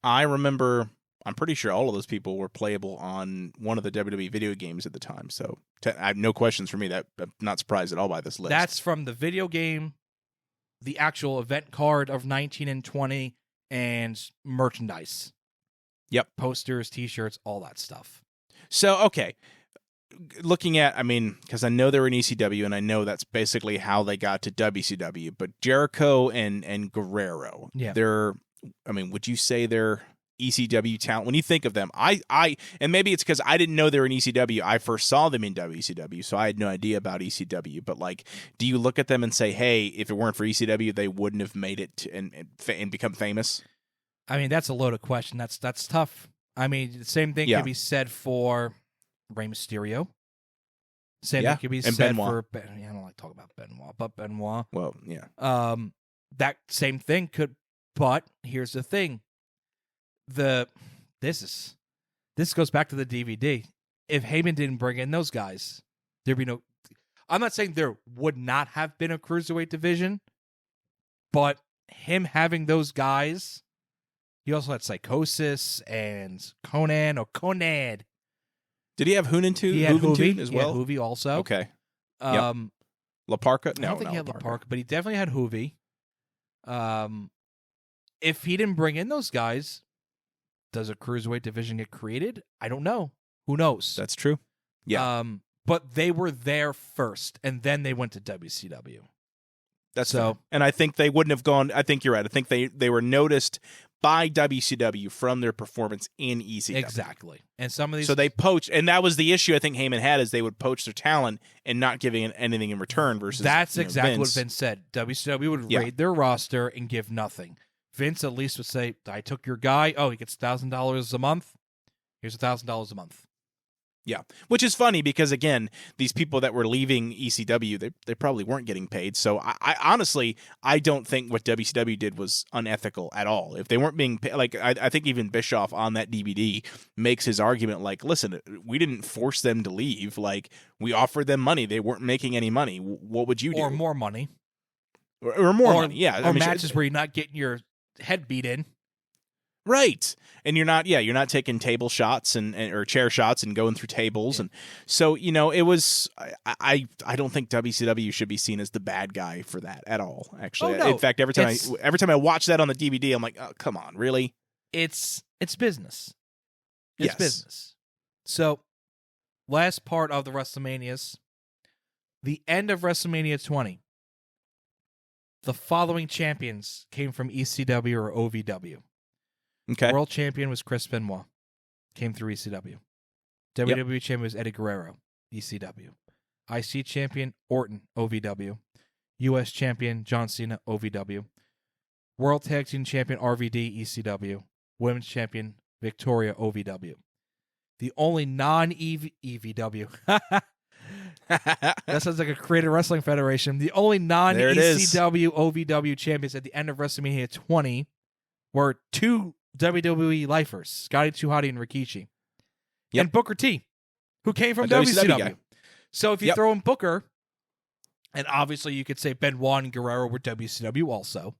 [SPEAKER 1] I remember, I'm pretty sure all of those people were playable on one of the WWE video games at the time. So I have no questions for me. I'm not surprised at all by this list.
[SPEAKER 2] That's from the video game, the actual event card of 19 and 20, and merchandise.
[SPEAKER 1] Yep.
[SPEAKER 2] Posters, t-shirts, all that stuff.
[SPEAKER 1] So, okay. Looking at, because I know they were in ECW, and I know that's basically how they got to WCW, but Jericho and Guerrero, would you say they're ECW talent? When you think of them, and maybe it's because I didn't know they were in ECW. I first saw them in WCW, so I had no idea about ECW. But do you look at them and say, hey, if it weren't for ECW, they wouldn't have made it and become famous?
[SPEAKER 2] That's a loaded question. That's tough. The same thing can be said for Rey Mysterio. Same thing could be said
[SPEAKER 1] Benoit.
[SPEAKER 2] for I don't like to talk about Benoit, but Benoit.
[SPEAKER 1] Well, yeah.
[SPEAKER 2] That same thing could. But here's the thing. This goes back to the DVD. If Heyman didn't bring in those guys, there'd be no. I'm not saying there would not have been a cruiserweight division, but him having those guys, he also had Psychosis and Conad.
[SPEAKER 1] Did he have Hooven too?
[SPEAKER 2] He had
[SPEAKER 1] Hoovy as well.
[SPEAKER 2] He had Hoovy also.
[SPEAKER 1] Okay.
[SPEAKER 2] La
[SPEAKER 1] Parka? No,
[SPEAKER 2] I don't think he had
[SPEAKER 1] La
[SPEAKER 2] La Parka, but he definitely had Hoovy. If he didn't bring in those guys, does a cruiserweight division get created? I don't know. Who knows?
[SPEAKER 1] That's true. Yeah.
[SPEAKER 2] But they were there first, and then they went to WCW.
[SPEAKER 1] That's so. And I think they wouldn't have gone. I think you're right. I think they were noticed by WCW from their performance in ECW.
[SPEAKER 2] Exactly. And some of these.
[SPEAKER 1] So they poached, and that was the issue I think Heyman had, is they would poach their talent and not giving anything in return versus
[SPEAKER 2] That's exactly
[SPEAKER 1] Vince.
[SPEAKER 2] What Vince said. WCW would raid their roster and give nothing. Vince at least would say, I took your guy. Oh, he gets $1,000 a month. Here's $1,000 a month.
[SPEAKER 1] Yeah, which is funny because, again, these people that were leaving ECW, they probably weren't getting paid. So I honestly, I don't think what WCW did was unethical at all. If they weren't being paid, like, I think even Bischoff on that DVD makes his argument like, listen, we didn't force them to leave. Like, we offered them money. They weren't making any money. What would you do?
[SPEAKER 2] Or more money.
[SPEAKER 1] Or more money, yeah.
[SPEAKER 2] Or matches where you're not getting your head beat in.
[SPEAKER 1] Right. And you're not taking table shots and or chair shots and going through tables. And so, it was, I don't think WCW should be seen as the bad guy for that at all, actually.
[SPEAKER 2] Oh, no.
[SPEAKER 1] In fact, every time I watch that on the DVD, I'm like, oh, come on, really?
[SPEAKER 2] It's business. It's
[SPEAKER 1] Yes.
[SPEAKER 2] business. So, last part of the WrestleManias, the end of WrestleMania 20. The following champions came from ECW or OVW.
[SPEAKER 1] Okay.
[SPEAKER 2] World champion was Chris Benoit. Came through ECW. WWE champion was Eddie Guerrero. ECW. IC champion Orton. OVW. US champion John Cena. OVW. World Tag Team champion RVD. ECW. Women's champion Victoria. OVW. The only non-EVW. That sounds like a creative wrestling federation. The only non-ECW OVW champions at the end of WrestleMania 20 were two WWE lifers, Scotty 2 Hotty and Rikishi.
[SPEAKER 1] Yep.
[SPEAKER 2] And Booker T, who came from
[SPEAKER 1] A WCW
[SPEAKER 2] WCW.
[SPEAKER 1] guy.
[SPEAKER 2] So if you throw in Booker, and obviously you could say Benoit and Guerrero were WCW also.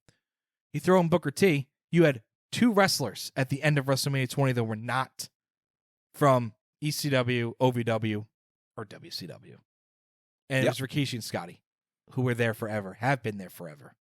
[SPEAKER 2] You throw in Booker T, you had two wrestlers at the end of WrestleMania 20 that were not from ECW, OVW, or WCW. And it was Rikishi and Scotty, who were there forever, have been there forever.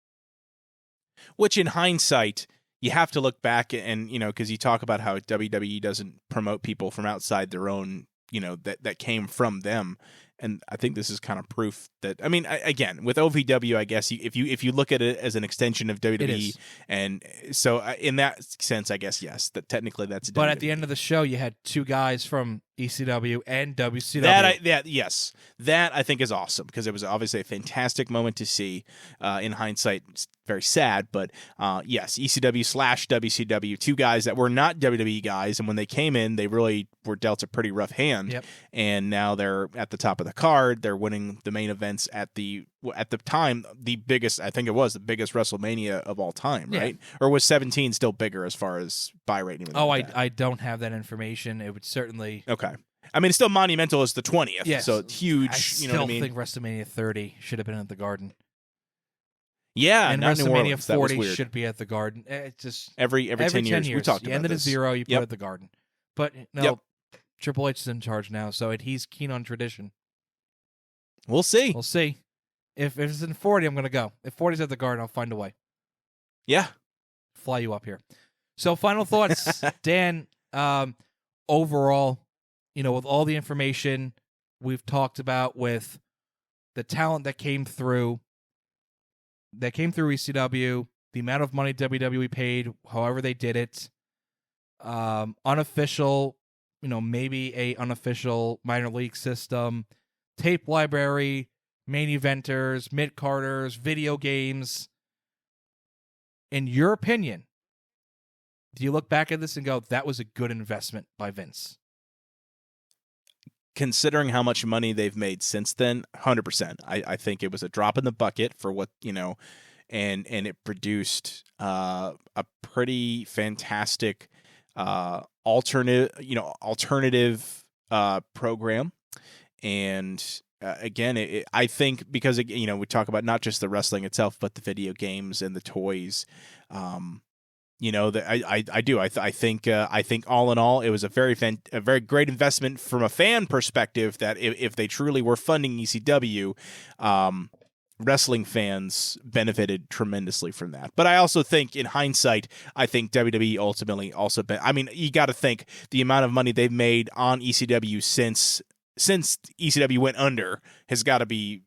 [SPEAKER 1] Which, in hindsight, you have to look back and, because you talk about how WWE doesn't promote people from outside their own, that came from them. And I think this is kind of proof that, again, with OVW, I guess if you look at it as an extension of WWE, and so in that sense, I guess, yes, that technically that's.
[SPEAKER 2] But at the end of the show, you had two guys from ECW and WCW.
[SPEAKER 1] That I think is awesome because it was obviously a fantastic moment to see. In hindsight, it's very sad, but yes, ECW/WCW, two guys that were not WWE guys, and when they came in, they really were dealt a pretty rough hand.
[SPEAKER 2] Yep.
[SPEAKER 1] And now they're at the top of the card. They're winning the main events at the time the biggest. I think it was the biggest WrestleMania of all time, right? Or was 17 still bigger as far as buy rate?
[SPEAKER 2] I don't have that information. It would certainly
[SPEAKER 1] okay. It's still monumental as the 20th.
[SPEAKER 2] Yes.
[SPEAKER 1] So it's huge.
[SPEAKER 2] I still think WrestleMania 30 should have been at the Garden.
[SPEAKER 1] Yeah,
[SPEAKER 2] and
[SPEAKER 1] not
[SPEAKER 2] WrestleMania
[SPEAKER 1] New Orleans.
[SPEAKER 2] 40 should be at the Garden. It's just
[SPEAKER 1] every 10 years. We talked about
[SPEAKER 2] ended
[SPEAKER 1] this.
[SPEAKER 2] at 0, you put it at the Garden. But no, Triple H is in charge now, so he's keen on tradition.
[SPEAKER 1] We'll see.
[SPEAKER 2] We'll see. If it's in 40, I'm going to go. If 40's at the Garden, I'll find a way.
[SPEAKER 1] Yeah.
[SPEAKER 2] Fly you up here. So final thoughts, Dan. Overall, with all the information we've talked about, with the talent that came through ECW, the amount of money WWE paid, however they did it, unofficial, maybe a unofficial minor league system, tape library, main eventers, mid-carders, video games. In your opinion, do you look back at this and go, that was a good investment by Vince?
[SPEAKER 1] Considering how much money they've made since then, 100%. I think it was a drop in the bucket for what, and it produced a pretty fantastic alternative program. And again, I think because, we talk about not just the wrestling itself, but the video games and the toys. I think all in all, it was a very great investment from a fan perspective. That if they truly were funding ECW, wrestling fans benefited tremendously from that. But I also think, in hindsight, I think WWE ultimately also. You got to think the amount of money they've made on ECW since ECW went under has got to be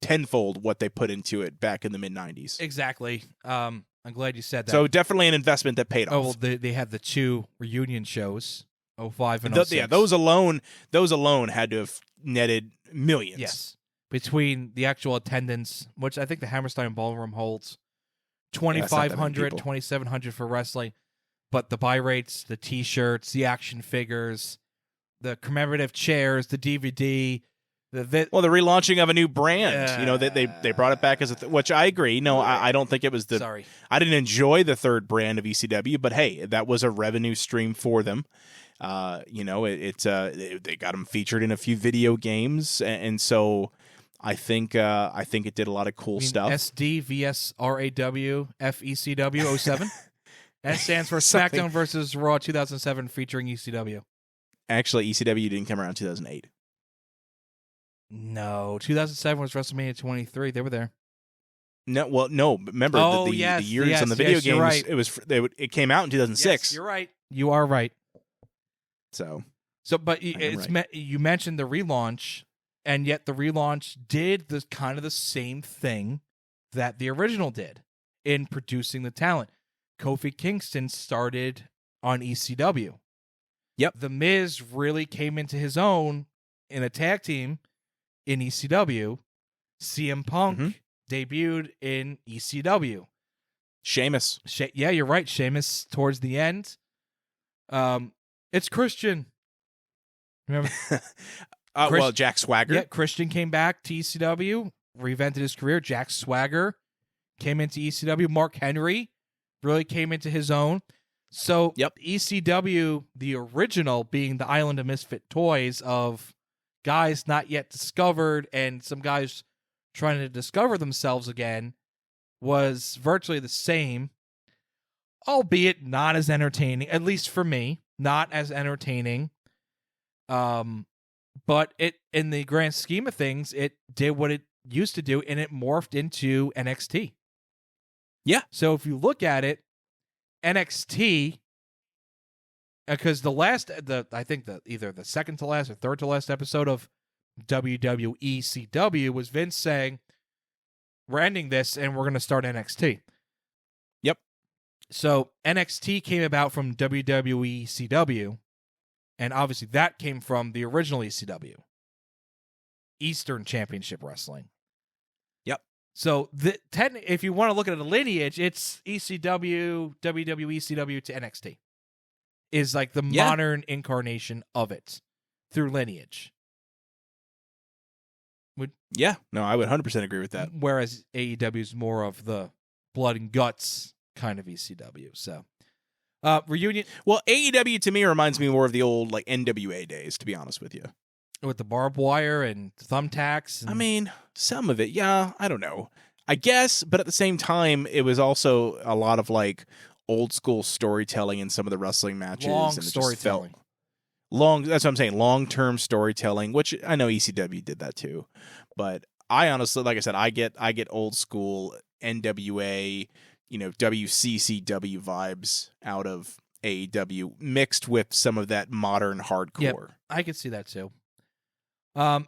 [SPEAKER 1] tenfold what they put into it back in the mid-90s.
[SPEAKER 2] Exactly. I'm glad you said that.
[SPEAKER 1] So definitely an investment that paid off.
[SPEAKER 2] Oh, well, they had the two reunion shows, 05 and 06.
[SPEAKER 1] Yeah, those alone had to have netted millions.
[SPEAKER 2] Yes. Between the actual attendance, which I think the Hammerstein Ballroom holds, 2,500, 2,700 for wrestling. but the buy rates, the T-shirts, the action figures, the commemorative chairs, the DVD,
[SPEAKER 1] the relaunching of a new brand. They brought it back as which I agree. No, I don't think it was the.
[SPEAKER 2] Sorry,
[SPEAKER 1] I didn't enjoy the third brand of ECW, but hey, that was a revenue stream for them. They got them featured in a few video games, and so I think it did a lot of cool stuff.
[SPEAKER 2] SD vs RAW FECW 07. That stands for SmackDown vs. Raw 2007 featuring ECW.
[SPEAKER 1] Actually, ECW didn't come around 2008.
[SPEAKER 2] No, 2007 was WrestleMania 23. They were there.
[SPEAKER 1] No. Remember the years on the video games.
[SPEAKER 2] Right.
[SPEAKER 1] It came out in 2006.
[SPEAKER 2] Yes, you're right. You are right.
[SPEAKER 1] But
[SPEAKER 2] you mentioned the relaunch, and yet the relaunch did the same thing that the original did in producing the talent. Kofi Kingston started on ECW.
[SPEAKER 1] Yep.
[SPEAKER 2] The Miz really came into his own in a tag team in ECW. CM Punk debuted in ECW.
[SPEAKER 1] Sheamus.
[SPEAKER 2] Yeah, you're right. Sheamus towards the end. It's Christian. Remember?
[SPEAKER 1] Jack Swagger.
[SPEAKER 2] Yeah, Christian came back to ECW, reinvented his career. Jack Swagger came into ECW. Mark Henry really came into his own. So ECW, the original, being the Island of Misfit Toys of guys not yet discovered and some guys trying to discover themselves again, was virtually the same, albeit not as entertaining, at least for me, not as entertaining. But it, in the grand scheme of things, it did what it used to do, and it morphed into NXT.
[SPEAKER 1] Yeah.
[SPEAKER 2] So if you look at it, NXT, because I think either the second to last or third to last episode of WWE CW was Vince saying, we're ending this and we're going to start NXT.
[SPEAKER 1] Yep.
[SPEAKER 2] So NXT came about from WWE CW, and obviously that came from the original ECW, Eastern Championship Wrestling.
[SPEAKER 1] Yep.
[SPEAKER 2] So if you want to look at a lineage, it's ECW, WWE ECW to NXT. Is like the modern incarnation of it through lineage.
[SPEAKER 1] I would 100% agree with that.
[SPEAKER 2] Whereas AEW is more of the blood and guts kind of ECW. So, reunion.
[SPEAKER 1] Well, AEW to me reminds me more of the old like NWA days, to be honest with you.
[SPEAKER 2] With the barbed wire and thumbtacks.
[SPEAKER 1] I mean, some of it, yeah. I don't know. I guess, but at the same time, it was also a lot of like old school storytelling in some of the wrestling matches.
[SPEAKER 2] Long
[SPEAKER 1] and
[SPEAKER 2] storytelling.
[SPEAKER 1] That's what I'm saying. Long-term storytelling, which I know ECW did that too. But I honestly, like I said, I get old school NWA, WCCW vibes out of AEW mixed with some of that modern hardcore.
[SPEAKER 2] Yep, I could see that too.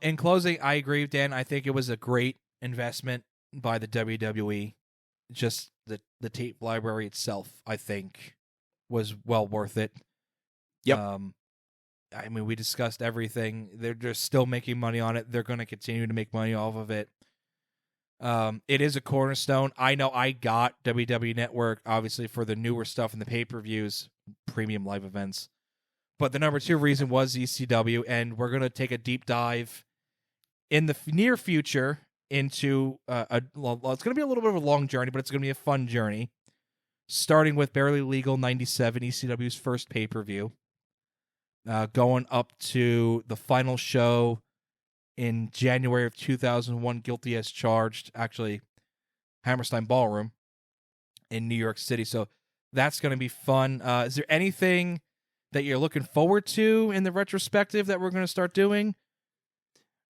[SPEAKER 2] In closing, I agree with Dan. I think it was a great investment by the WWE. Just the tape library itself, I think, was well worth it.
[SPEAKER 1] Yep.
[SPEAKER 2] I mean, we discussed everything. They're still making money on it. They're going to continue to make money off of it. It is a cornerstone. I know I got WWE Network, obviously, for the newer stuff and the pay-per-views, premium live events. But the number 2 reason was ECW, and we're going to take a deep dive in the near future into it's going to be a little bit of a long journey, but it's going to be a fun journey, starting with Barely Legal 97, ECW's first pay-per-view. Going up to the final show in January of 2001, Guilty as Charged, actually Hammerstein Ballroom in New York City. So that's going to be fun. Is there anything that you're looking forward to in the retrospective that we're going to start doing?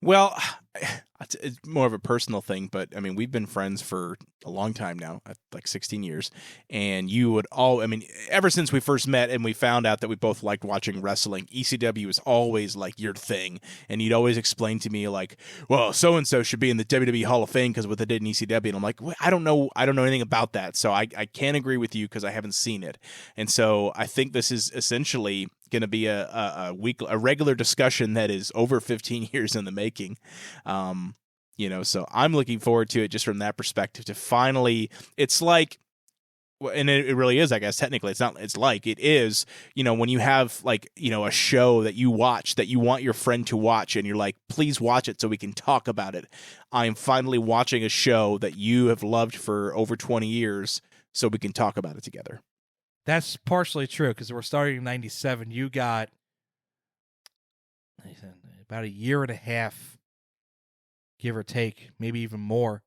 [SPEAKER 1] Well, it's more of a personal thing, but I mean, we've been friends for a long time now, like 16 years. And ever since we first met and we found out that we both liked watching wrestling, ECW was always like your thing. And you'd always explain to me like, well, so-and-so should be in the WWE Hall of Fame because what they did in ECW. And I'm like, well, I don't know anything about that. So I can't agree with you because I haven't seen it. And so I think this is essentially going to be a regular discussion that is over 15 years in the making. So I'm looking forward to it just from that perspective to finally, it's like and it really is, I guess, technically it is, when you have like, a show that you watch that you want your friend to watch and you're like, please watch it so we can talk about it. I'm finally watching a show that you have loved for over 20 years so we can talk about it together.
[SPEAKER 2] That's partially true because we're starting in 97. You got about a year and a half, give or take, maybe even more.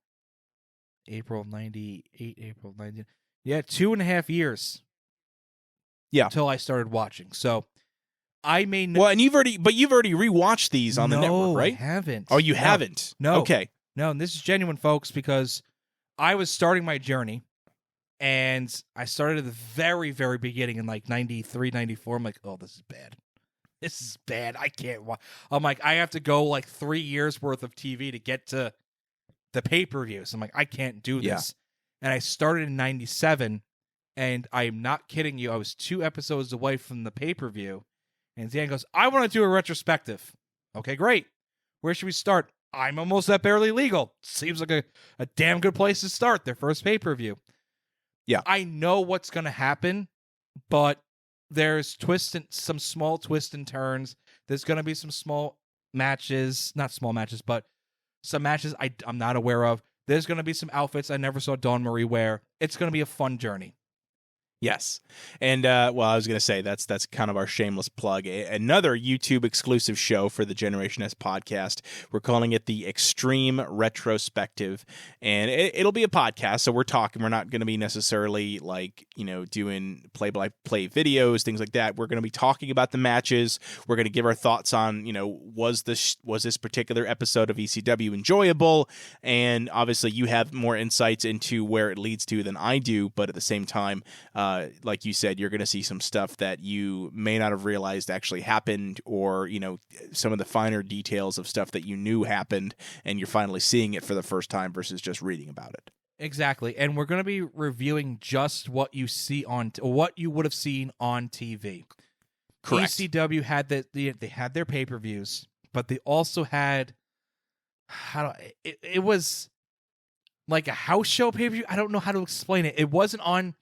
[SPEAKER 2] April 98, April 90. Yeah, 2.5 years.
[SPEAKER 1] Yeah.
[SPEAKER 2] Until I started watching. So I may
[SPEAKER 1] well, and you've already rewatched these on the network, right?
[SPEAKER 2] I haven't.
[SPEAKER 1] Oh, you haven't?
[SPEAKER 2] No.
[SPEAKER 1] Okay.
[SPEAKER 2] No, and this is genuine, folks, because I was starting my journey and I started at the very, very beginning in like 93, 94. I'm like, oh, this is bad. This is bad. I can't watch. I'm like, I have to go like 3 years worth of TV to get to the pay-per-views. I'm like, I can't do this. And I started in 97, and I'm not kidding you. I was 2 episodes away from the pay-per-view, and Dan goes, I want to do a retrospective. Okay, great. Where should we start? I'm almost at Barely Legal. Seems like a damn good place to start, their first pay-per-view.
[SPEAKER 1] Yeah.
[SPEAKER 2] I know what's going to happen, but there's some small twists and turns. There's going to be some small matches, not small matches, but some matches I'm not aware of. There's going to be some outfits I never saw Dawn Marie wear. It's going to be a fun journey.
[SPEAKER 1] Yes. And, I was going to say, that's kind of our shameless plug. Another YouTube exclusive show for the Generation S podcast. We're calling it the Extreme Retrospective. And it'll be a podcast, so we're not going to be necessarily like, doing play-by-play videos, things like that. We're going to be talking about the matches. We're going to give our thoughts on, was this particular episode of ECW enjoyable? And obviously you have more insights into where it leads to than I do, but at the same time, like you said, you're going to see some stuff that you may not have realized actually happened, or, some of the finer details of stuff that you knew happened, and you're finally seeing it for the first time versus just reading about it.
[SPEAKER 2] Exactly. And we're going to be reviewing just what you see what you would have seen on TV.
[SPEAKER 1] Correct.
[SPEAKER 2] ECW had they had their pay-per-views, but they also had it was like a house show pay-per-view. I don't know how to explain it. It wasn't on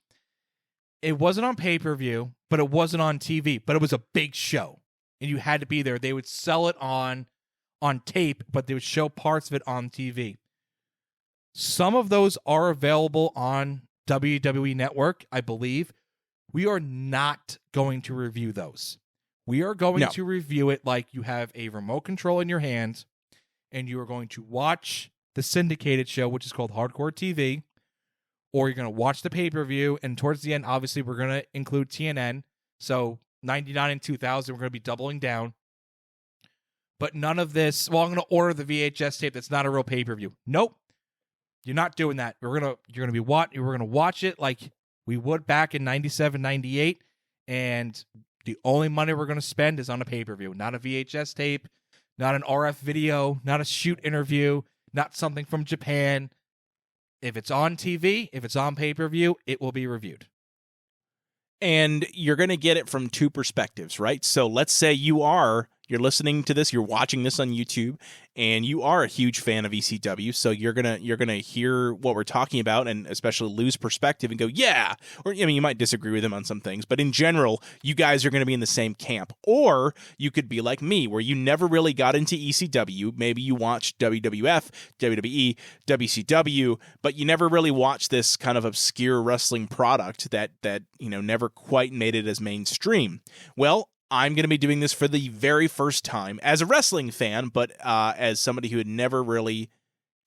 [SPEAKER 2] pay-per-view, but it wasn't on TV, but it was a big show and you had to be there. They would sell it on tape, but they would show parts of it on TV. Some of those are available on WWE Network, I believe. We are not going to review those. We are going to review it like you have a remote control in your hand and you are going to watch the syndicated show, which is called Hardcore TV. Or you're going to watch the pay-per-view, and towards the end, obviously, we're going to include TNN. So 99 and 2000, we're going to be doubling down. But none of this, I'm going to order the VHS tape that's not a real pay-per-view. Nope. You're not doing that. We're going to watch it like we would back in 97, 98, and the only money we're going to spend is on a pay-per-view, not a VHS tape, not an RF video, not a shoot interview, not something from Japan. If it's on TV, if it's on pay-per-view, it will be reviewed.
[SPEAKER 1] And you're going to get it from 2 perspectives, right? So let's say you're listening to this, you're watching this on YouTube, and you are a huge fan of ECW, so you're gonna hear what we're talking about, and especially Lou's perspective, and go, yeah. Or you might disagree with him on some things, but in general, you guys are going to be in the same camp. Or you could be like me, where you never really got into ECW. Maybe you watched WWF, WWE, WCW, but you never really watched this kind of obscure wrestling product that never quite made it as mainstream. Well, I'm going to be doing this for the very first time as a wrestling fan, but as somebody who had never really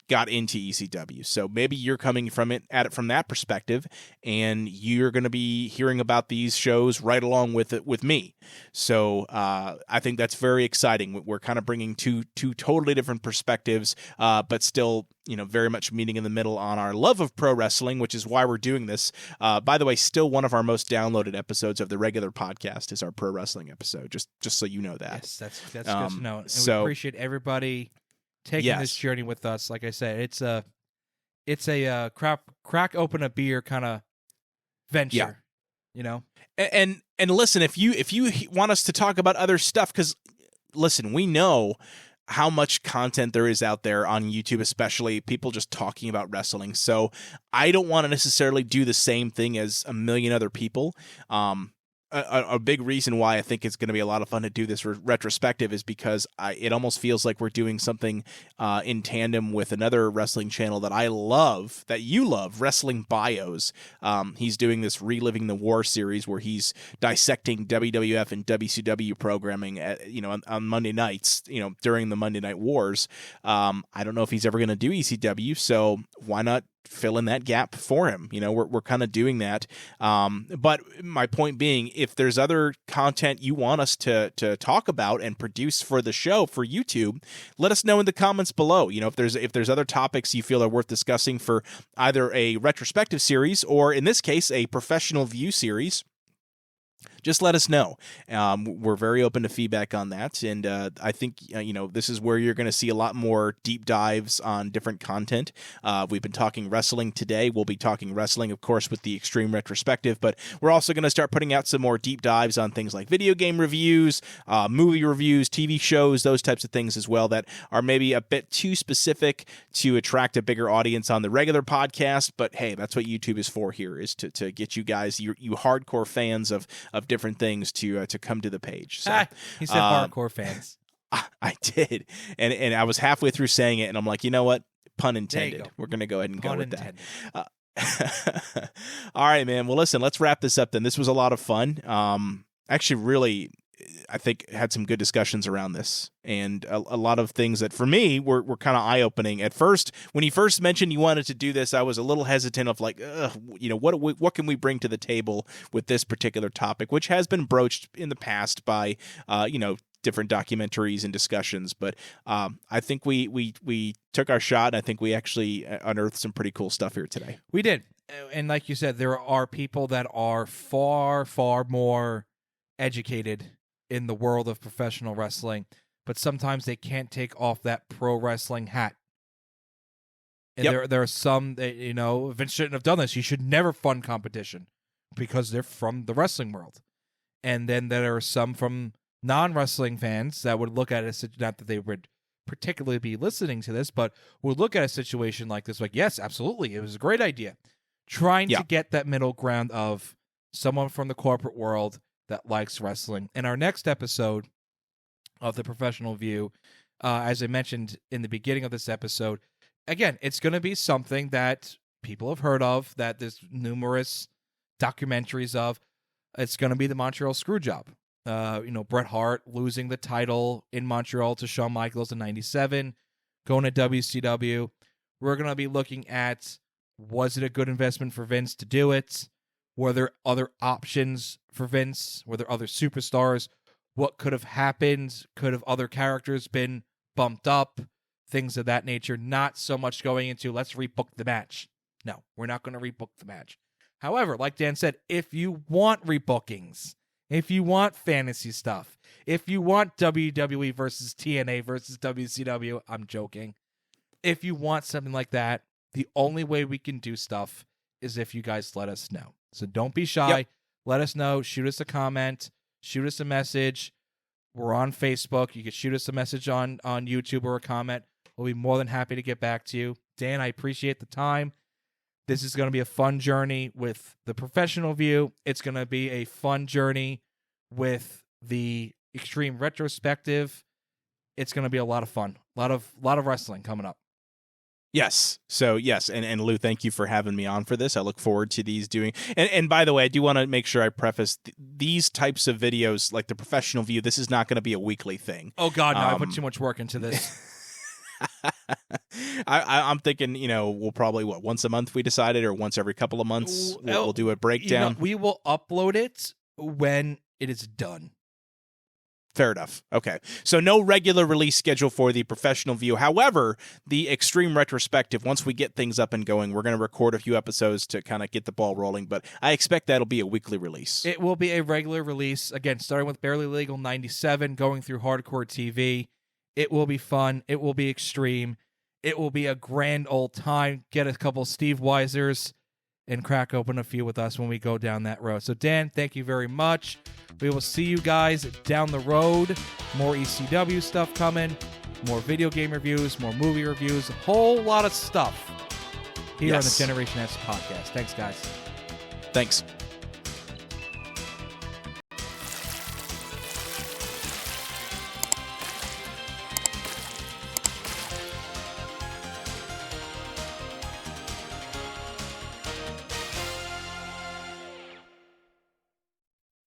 [SPEAKER 1] got into ECW. So maybe you're coming at it from that perspective, and you're going to be hearing about these shows right along with me. So I think that's very exciting. We're kind of bringing two totally different perspectives, but still, very much meeting in the middle on our love of pro wrestling, which is why we're doing this. By the way, still one of our most downloaded episodes of the regular podcast is our pro wrestling episode. Just so you know that.
[SPEAKER 2] Yes, that's good to know. And
[SPEAKER 1] so,
[SPEAKER 2] we appreciate everybody taking this journey with us. Like I said, it's a crack open a beer kind of venture. Yeah.
[SPEAKER 1] And listen, if you want us to talk about other stuff, because listen, we know how much content there is out there on YouTube, especially people just talking about wrestling. So I don't want to necessarily do the same thing as a million other people. A big reason why I think it's going to be a lot of fun to do this retrospective is because it almost feels like we're doing something in tandem with another wrestling channel that I love, that you love, Wrestling Bios. He's doing this Reliving the War series where he's dissecting WWF and WCW programming on Monday nights, during the Monday Night Wars. I don't know if he's ever going to do ECW, so why not fill in that gap for him? We're kind of doing that. But my point being, if there's other content you want us to talk about and produce for the show for YouTube, let us know in the comments below. If there's other topics you feel are worth discussing for either a retrospective series or, in this case, a professional view series, just let us know. We're very open to feedback on that. And I think, this is where you're going to see a lot more deep dives on different content. We've been talking wrestling today. We'll be talking wrestling, of course, with the Extreme Retrospective, but we're also going to start putting out some more deep dives on things like video game reviews, movie reviews, TV shows, those types of things as well that are maybe a bit too specific to attract a bigger audience on the regular podcast. But hey, that's what YouTube is for here, is to get you guys, you hardcore fans of different things to come to the page. So,
[SPEAKER 2] he said hardcore fans.
[SPEAKER 1] I did, and I was halfway through saying it, and I'm like, you know what? Pun intended. We're gonna go ahead and go with that. All right, man. Well, listen, let's wrap this up then. This was a lot of fun. Actually, really, I think had some good discussions around this, and a lot of things that for me were kind of eye-opening. At first, when you first mentioned you wanted to do this, I was a little hesitant of like, what can we bring to the table with this particular topic, which has been broached in the past by, different documentaries and discussions. But I think we took our shot, and I think we actually unearthed some pretty cool stuff here today.
[SPEAKER 2] We did. And like you said, there are people that are far, far more educated in the world of professional wrestling, but sometimes they can't take off that pro wrestling hat. And there are some that, Vince shouldn't have done this. He should never fund competition because they're from the wrestling world. And then there are some from non-wrestling fans that would look at it, not that they would particularly be listening to this, but would look at a situation like this like, yes, absolutely, it was a great idea. Trying to get that middle ground of someone from the corporate world that likes wrestling. In our next episode of the Professional View, as I mentioned in the beginning of this episode, again, it's going to be something that people have heard of, that there's numerous documentaries of. It's going to be the Montreal Screwjob. Bret Hart losing the title in Montreal to Shawn Michaels in '97, going to WCW. We're going to be looking at, was it a good investment for Vince to do it? Were there other options for Vince? Were there other superstars? What could have happened? Could have other characters been bumped up? Things of that nature. Not so much going into, let's rebook the match. No, we're not going to rebook the match. However, like Dan said, if you want rebookings, if you want fantasy stuff, if you want WWE versus TNA versus WCW, I'm joking. If you want something like that, the only way we can do stuff is if you guys let us know. So don't be shy. Yep. Let us know. Shoot us a comment. Shoot us a message. We're on Facebook. You can shoot us a message on YouTube or a comment. We'll be more than happy to get back to you. Dan, I appreciate the time. This is going to be a fun journey with the Professional View. It's going to be a fun journey with the Extreme Retrospective. It's going to be a lot of fun. A lot of wrestling coming up.
[SPEAKER 1] Yes. So yes, and Lou, thank you for having me on for this. I look forward to these doing. And by the way, I do want to make sure I preface these types of videos, like the Professional View. This is not going to be a weekly thing.
[SPEAKER 2] Oh God, no! I put too much work into this.
[SPEAKER 1] I'm thinking, we'll probably once a month we decided, or once every couple of months we'll do a breakdown.
[SPEAKER 2] We will upload it when it is done.
[SPEAKER 1] Fair enough. Okay. So no regular release schedule for the Professional View. However, the Extreme Retrospective, once we get things up and going, we're going to record a few episodes to kind of get the ball rolling, but I expect that'll be a weekly release.
[SPEAKER 2] It will be a regular release. Again, starting with Barely Legal 97, going through Hardcore TV. It will be fun. It will be extreme. It will be a grand old time. Get a couple Steve Weisers and crack open a few with us when we go down that road. So, Dan, thank you very much. We will see you guys down the road. More ECW stuff coming. more video game reviews, more movie reviews, a whole lot of stuff here on the
[SPEAKER 1] Yes.
[SPEAKER 2] Generation X podcast. Thanks, guys.
[SPEAKER 1] Thanks.